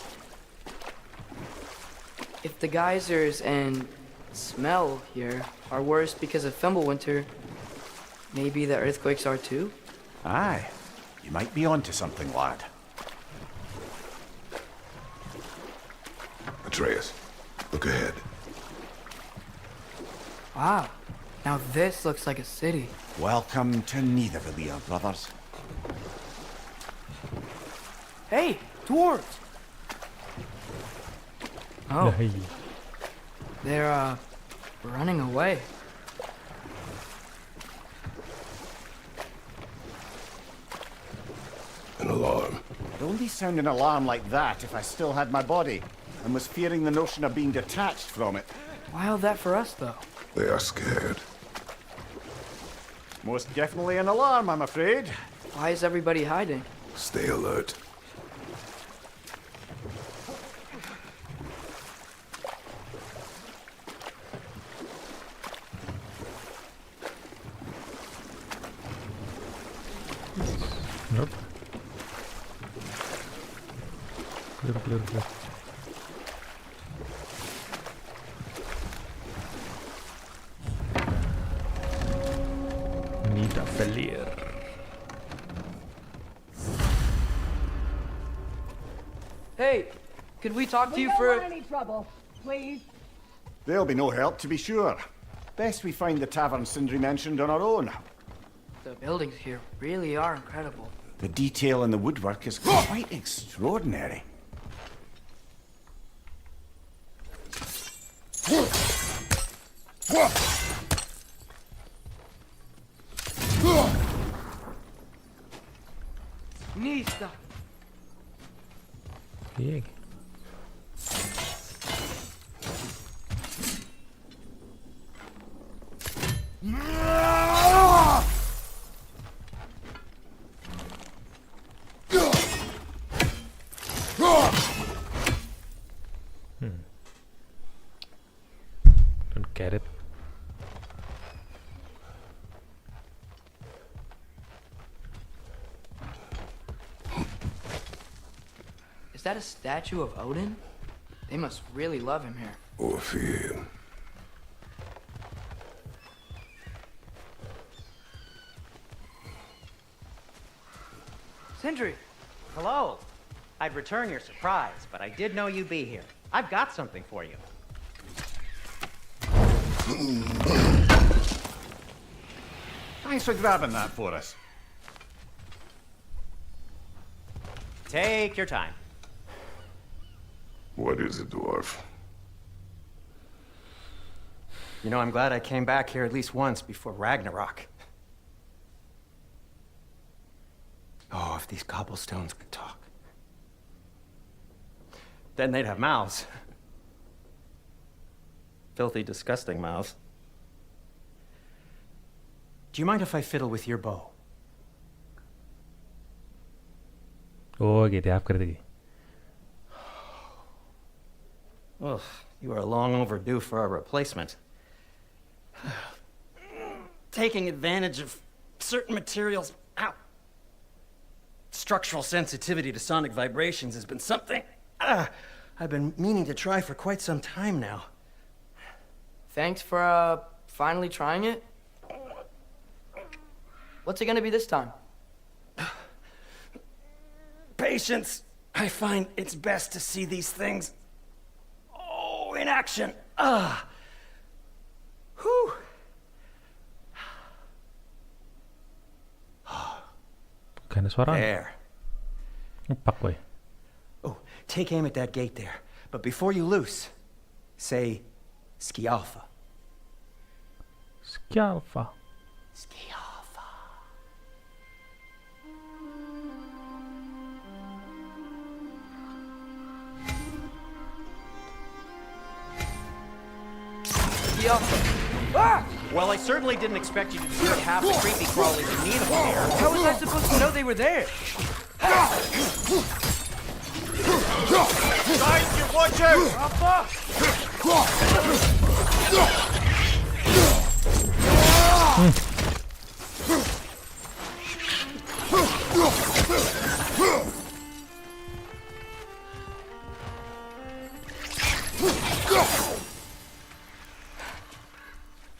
If the geysers and smell here are worse because of Fimbulwinter, maybe the earthquakes are too? Aye, you might be onto something, lad. Atreus, look ahead. Wow. Now this looks like a city. Welcome to Nidavellir, brothers. Hey, dwarves! Oh, Hey. they're, running away. An alarm. I'd only sound an alarm like that if I still had my body, and was fearing the notion of being detached from it. Why all that for us, though? They are scared. Most definitely an alarm, I'm afraid. Why is everybody hiding? Stay alert. Nope. Clear. Nidavellir. Hey, could we talk to We you don't for want any trouble, please. There'll be no help, to be sure. Best we find the tavern Sindri mentioned on our own. The buildings here really are incredible. The detail in the woodwork is quite extraordinary. Nista! Iya. Don't get it. Is that a statue of Odin? They must really love him here. Or fear him. Sindri! Hello. I'd return your surprise, but I did know you'd be here. I've got something for you. Thanks for grabbing that for us. Take your time. What is it, dwarf? You know, I'm glad I came back here at least once before Ragnarok. Oh, if these cobblestones could talk. Then they'd have mouths. Filthy, disgusting mouths. Do you mind if I fiddle with your bow? Oke, tiap kali. Ugh, you are long overdue for a replacement. Taking advantage of certain materials. Ow. Structural sensitivity to sonic vibrations has been something I've been meaning to try for quite some time now. Thanks for, finally trying it. What's it gonna be this time? Patience. I find it's best to see these things, in action. Whew. Kan ada suara? There. Ngepak boy. Oh, take aim at that gate there. But before you loose, say Ski Alpha. Skjalfa. Ski Alpha. Ah! Well, I certainly didn't expect you to destroy half the creepy crawlies in need of care. How was I supposed to know they were there? Guys, you watch out!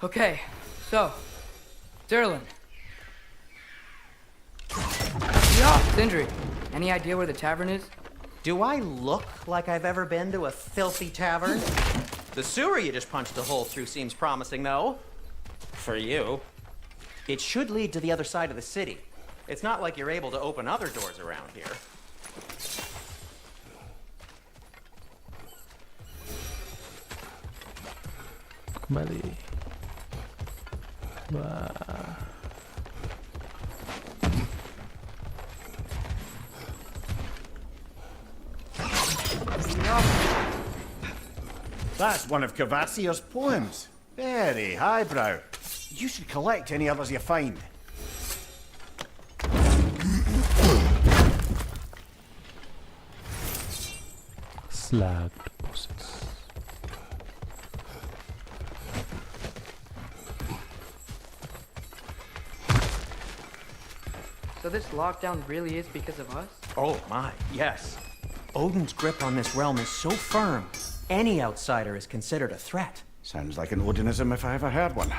Okay, so, Durlin. Sindri, any idea where the tavern is? Do I look like I've ever been to a filthy tavern? The sewer you just punched a hole through seems promising, though. For you. It should lead to the other side of the city. It's not like you're able to open other doors around here. Kembali. Wah. That's one of Kvasir's poems. Very highbrow. You should collect any others you find. Slag deposits. So this lockdown really is because of us? Oh my, yes. Odin's grip on this realm is so firm, any outsider is considered a threat. Sounds like an Odinism if I ever heard one.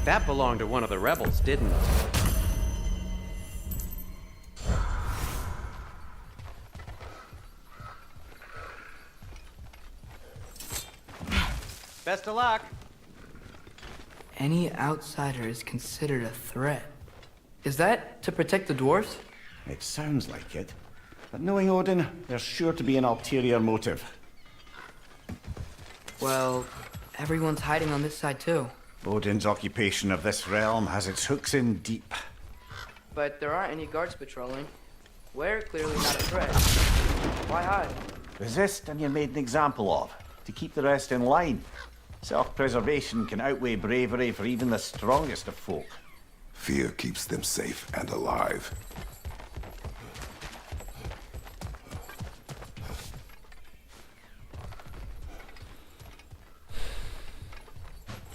That belonged to one of the rebels, didn't it? Best of luck. Any outsider is considered a threat. Is that to protect the dwarves? It sounds like it. But knowing Odin, there's sure to be an ulterior motive. Well, everyone's hiding on this side too. Odin's occupation of this realm has its hooks in deep. But there aren't any guards patrolling. We're clearly not a threat. Why hide? Resist and you're made an example of, to keep the rest in line. Self-preservation can outweigh bravery for even the strongest of folk. Fear keeps them safe and alive.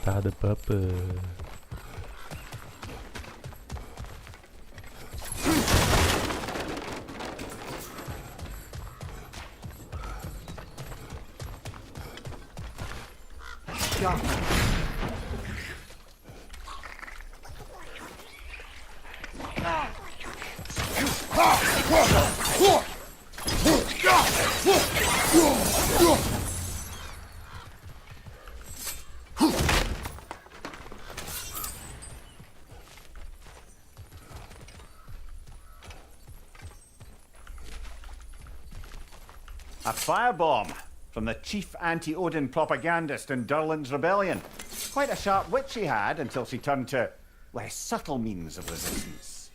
Tak ada apa-apa. A firebomb from the chief anti-Odin propagandist in Durlin's rebellion. Quite a sharp wit she had until she turned to less subtle means of resistance.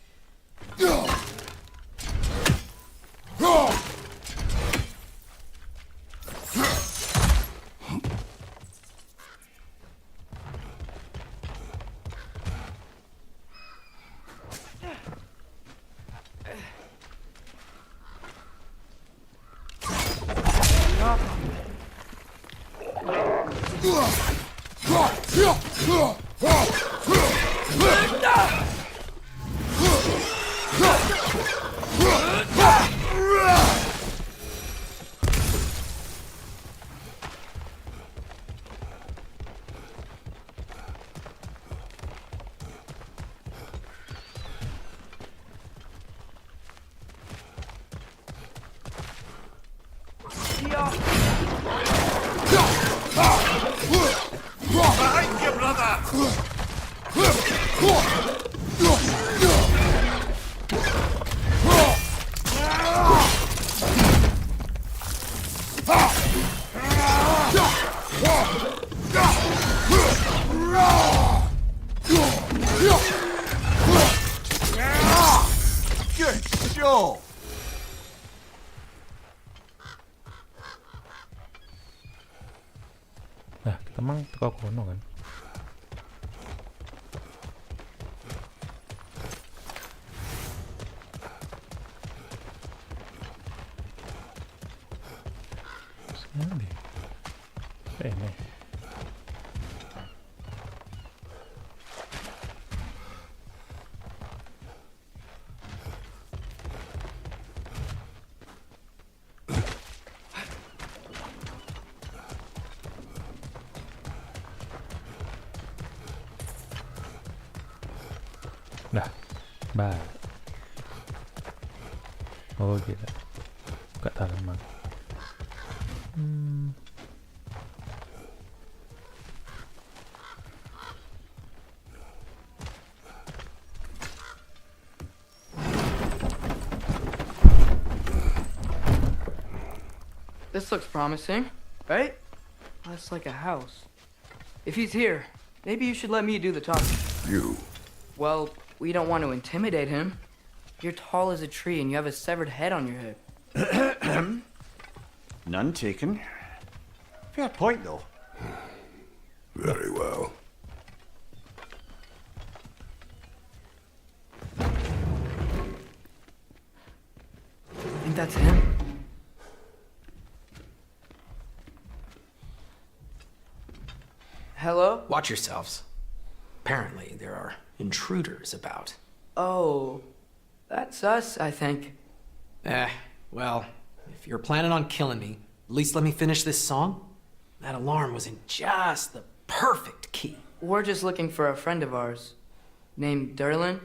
Behind you, brother! Good show! Nah, kita mang teko kono kan. Sini. Bene. Dah, bye. Oh gila, buka halaman. This looks promising, right? That's like a house. If he's here, maybe you should let me do the talking. You. Well, we don't want to intimidate him. You're tall as a tree and you have a severed head on your head. None taken. Fair point, though. Very well. I think that's him. Hello? Watch yourselves. Apparently, there are intruders about. Oh, that's us, I think. Well, if you're planning on killing me, at least let me finish this song. That alarm was in just the perfect key. We're just looking for a friend of ours named Durlin.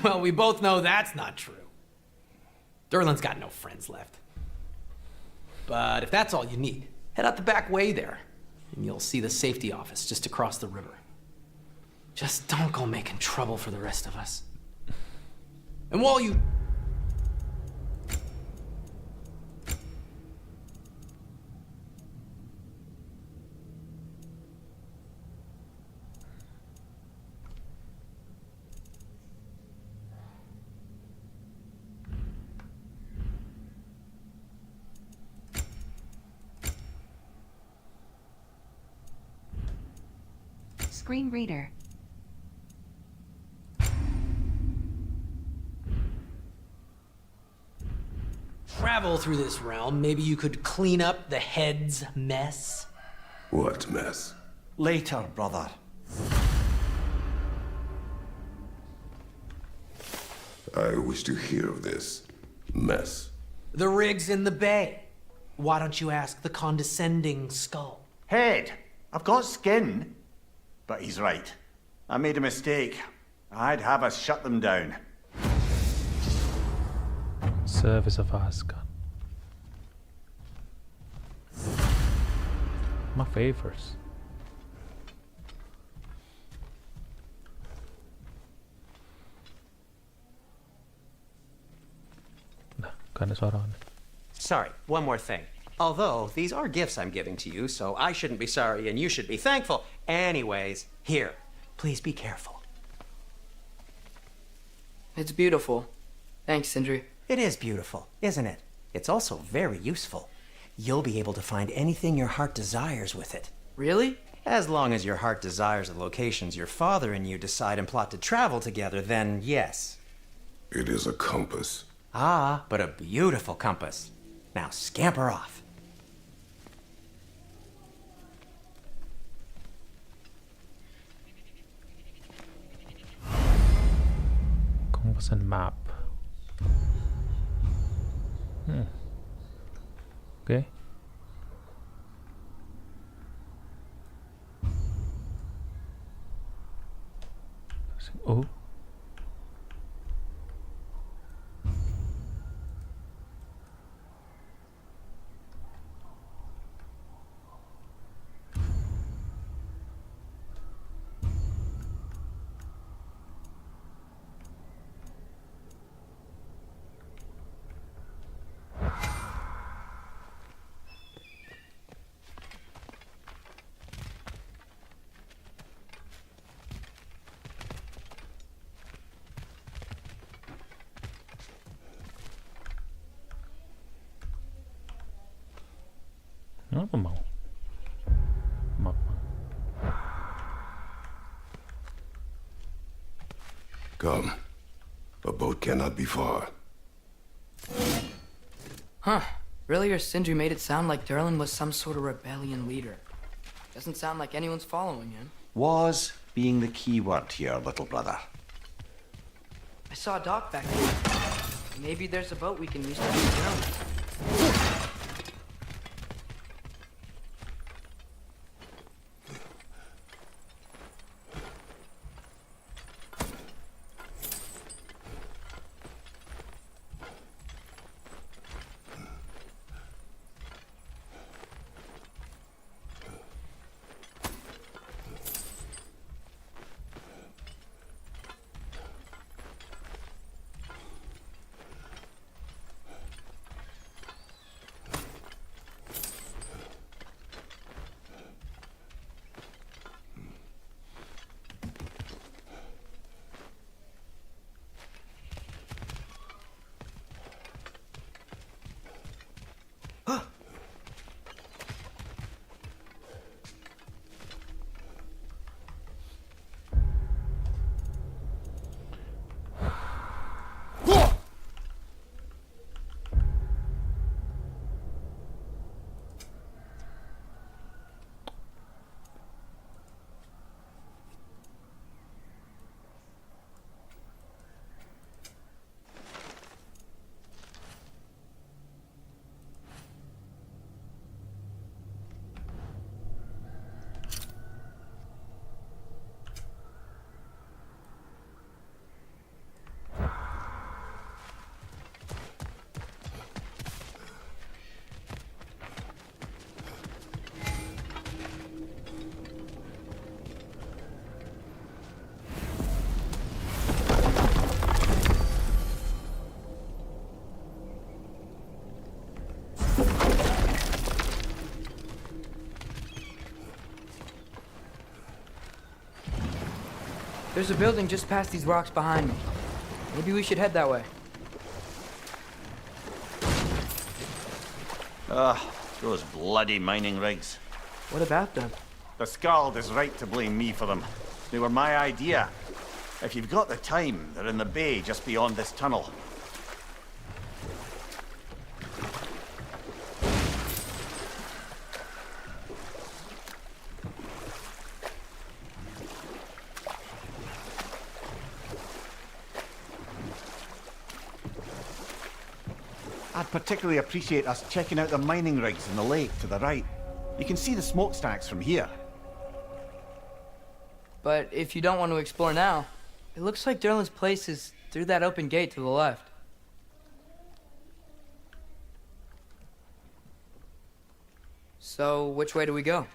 Well, we both know that's not true. Durlin's got no friends left. But if that's all you need, head out the back way there, and you'll see the safety office just across the river. Just don't go making trouble for the rest of us. And while you... screen reader. Travel through this realm, maybe you could clean up the head's mess? What mess? Later, brother. I wish to hear of this mess. The rig's in the bay. Why don't you ask the condescending skull? Head, I've got skin. But he's right. I made a mistake. I'd have us shut them down. Service of Asgard. My favors. Nah, kan suara on. Sorry, one more thing. Although, these are gifts I'm giving to you, so I shouldn't be sorry and you should be thankful. Anyways, here, please be careful. It's beautiful. Thanks, Sindri. It is beautiful, isn't it? It's also very useful. You'll be able to find anything your heart desires with it. Really? As long as your heart desires the locations your father and you decide and plot to travel together, then yes. It is a compass. Ah, but a beautiful compass. Now scamper off. Compass and map. Okay. Oh. Apa mau? Map. Come. A boat cannot be far. Huh. Earlier, Sindri made it sound like Durlin was some sort of rebellion leader. Doesn't sound like anyone's following him. Was being the key word here, little brother. I saw a dock back there. Maybe there's a boat we can use to move down. There's a building just past these rocks behind me. Maybe we should head that way. Those bloody mining rigs. What about them? The Skald is right to blame me for them. They were my idea. If you've got the time, they're in the bay just beyond this tunnel. I'd particularly appreciate us checking out the mining rigs in the lake to the right. You can see the smokestacks from here. But if you don't want to explore now, it looks like Derlin's place is through that open gate to the left. So, which way do we go?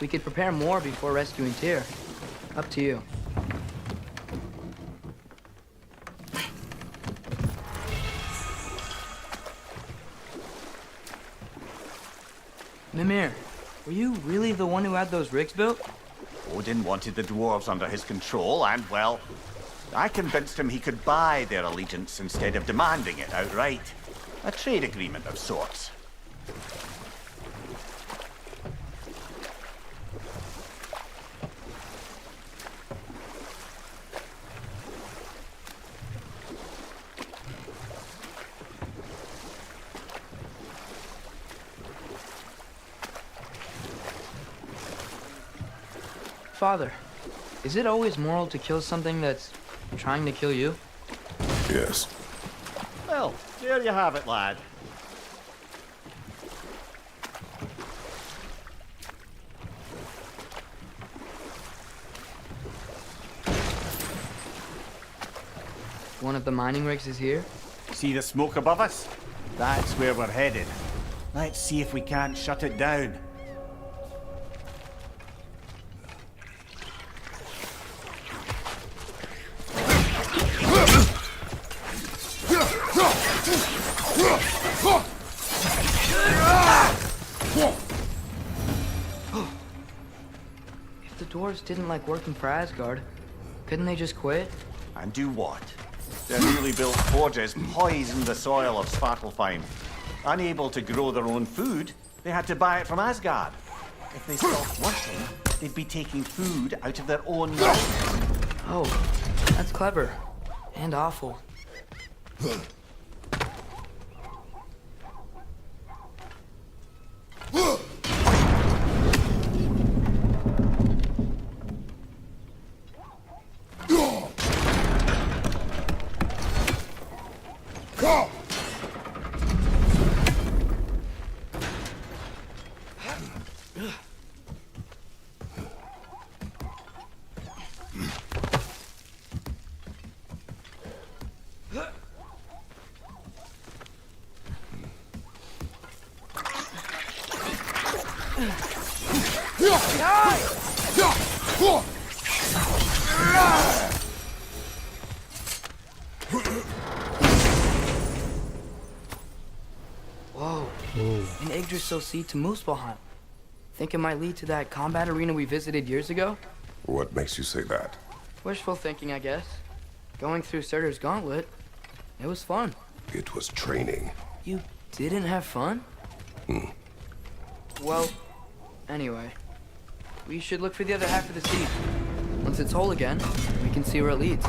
We could prepare more before rescuing Tyr. Up to you. Mimir, were you really the one who had those rigs built? Odin wanted the dwarves under his control, and, well, I convinced him he could buy their allegiance instead of demanding it outright. A trade agreement of sorts. Father, is it always moral to kill something that's trying to kill you? Yes. Well, there you have it, lad. One of the mining rigs is here? See the smoke above us? That's where we're headed. Let's see if we can't shut it down. If the dwarves didn't like working for Asgard, couldn't they just quit? And do what? Their newly built forges poisoned the soil of Svartalfheim. Unable to grow their own food, they had to buy it from Asgard. If they stopped working, they'd be taking food out of their own mouths. Oh, that's clever. And awful. Whoa. An Yggdrasil seed to Muspelheim. Think it might lead to that combat arena we visited years ago? What makes you say that? Wishful thinking, I guess. Going through Surtur's gauntlet, it was fun. It was training. You didn't have fun? Well, anyway. We should look for the other half of the seed. Once it's whole again, we can see where it leads.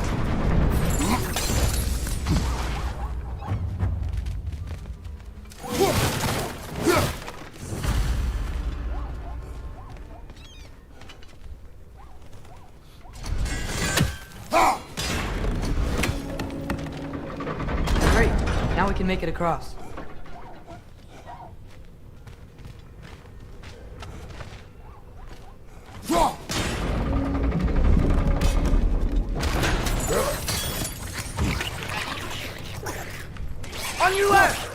Great. Now we can make it across. On your left!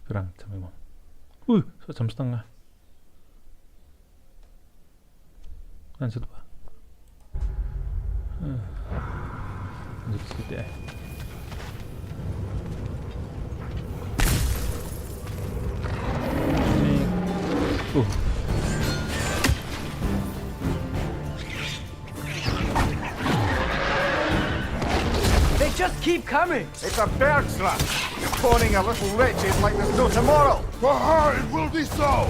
Berapa jam emang? 1,5 jam. Lanjut Pak. Lanjut sedikit ya. Ini They just keep coming! It's a bird's rat. Spawning a little wretches like there's no tomorrow. For her, it will be so!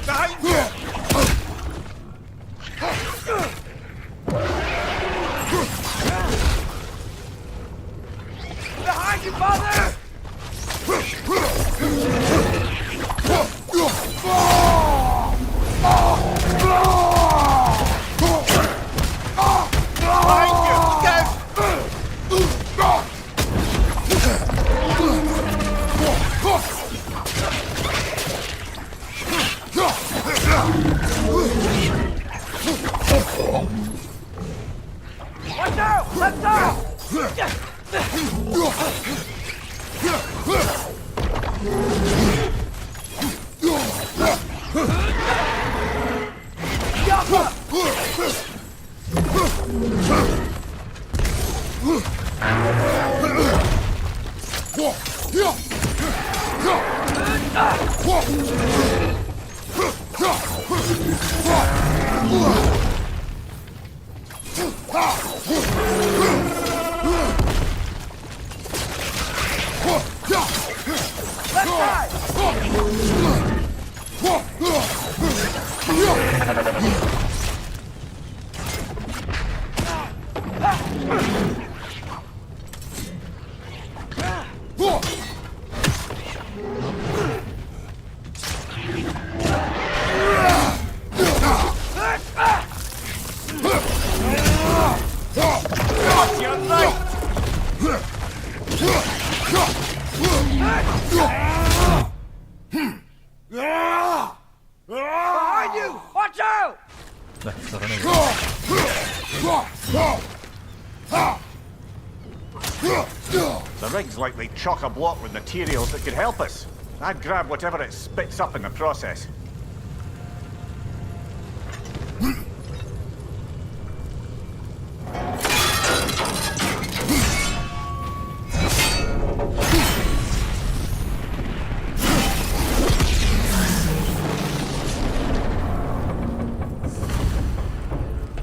Behind you! Behind you, father! Watch out! Let's go! You're right! rig's likely chock-a-block with materials that could help us. I'd grab whatever it spits up in the process.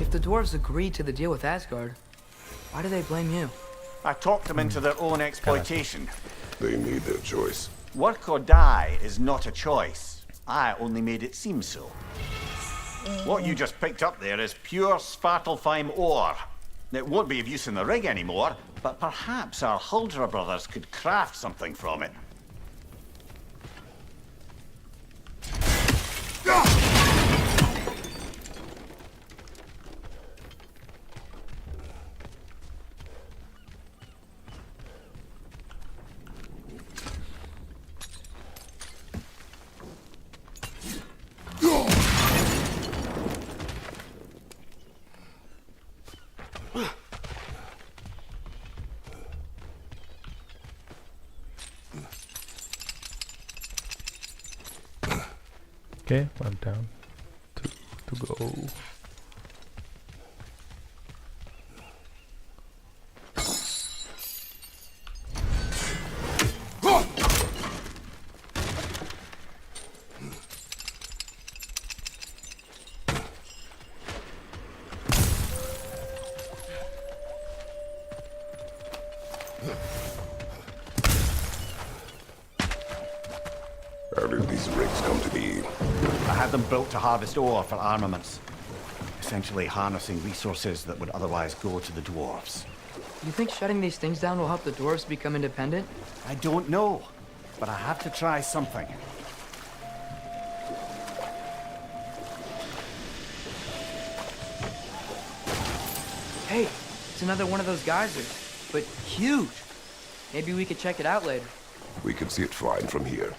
If the dwarves agreed to the deal with Asgard, why do they blame you? I talked them into their own exploitation. They made their choice. Work or die is not a choice. I only made it seem so. What you just picked up there is pure Svartalfheim ore. It won't be of use in the rig anymore, but perhaps our Huldra brothers could craft something from it. Okay, one down. Two to go. How did these rigs come to be? I had them built to harvest ore for armaments. Essentially harnessing resources that would otherwise go to the dwarves. You think shutting these things down will help the dwarves become independent? I don't know, but I have to try something. Hey, it's another one of those geysers, but huge. Maybe we could check it out later. We can see it fine from here.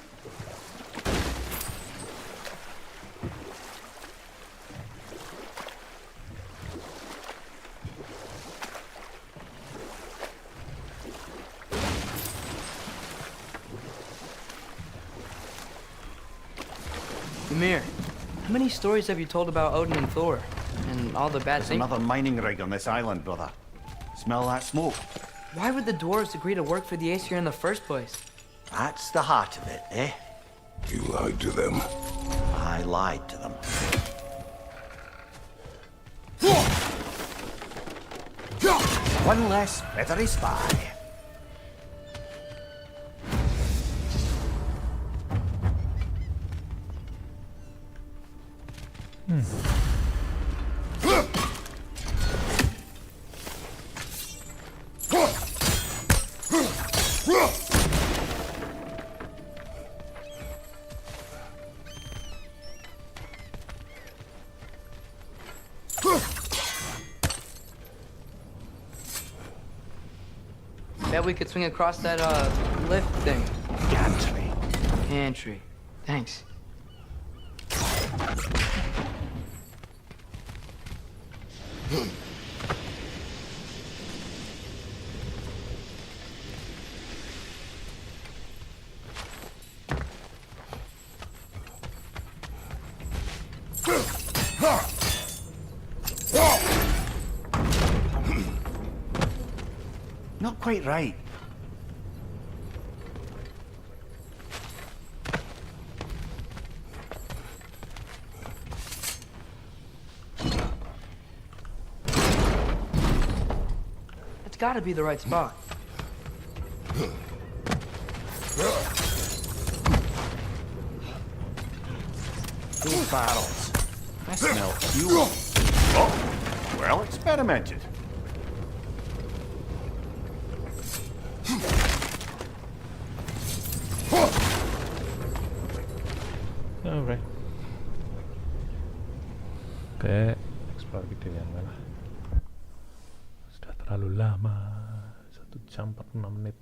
Ymir, how many stories have you told about Odin and Thor? And all the bad There's things? another mining rig on this island, brother. Smell that smoke? Why would the dwarves agree to work for the Aesir in the first place? That's the heart of it, eh? You lied to them. I lied to them. One less feathery spy. Bet we could swing across that, lift thing. Gantry. Pantry. Thanks. Not quite right. It's gotta be the right spot. Those barrels. I smell fuel. Oh, well experimented. Alright. Oke, explore videonya lah. Sudah terlalu lama, 1 jam 46 menit.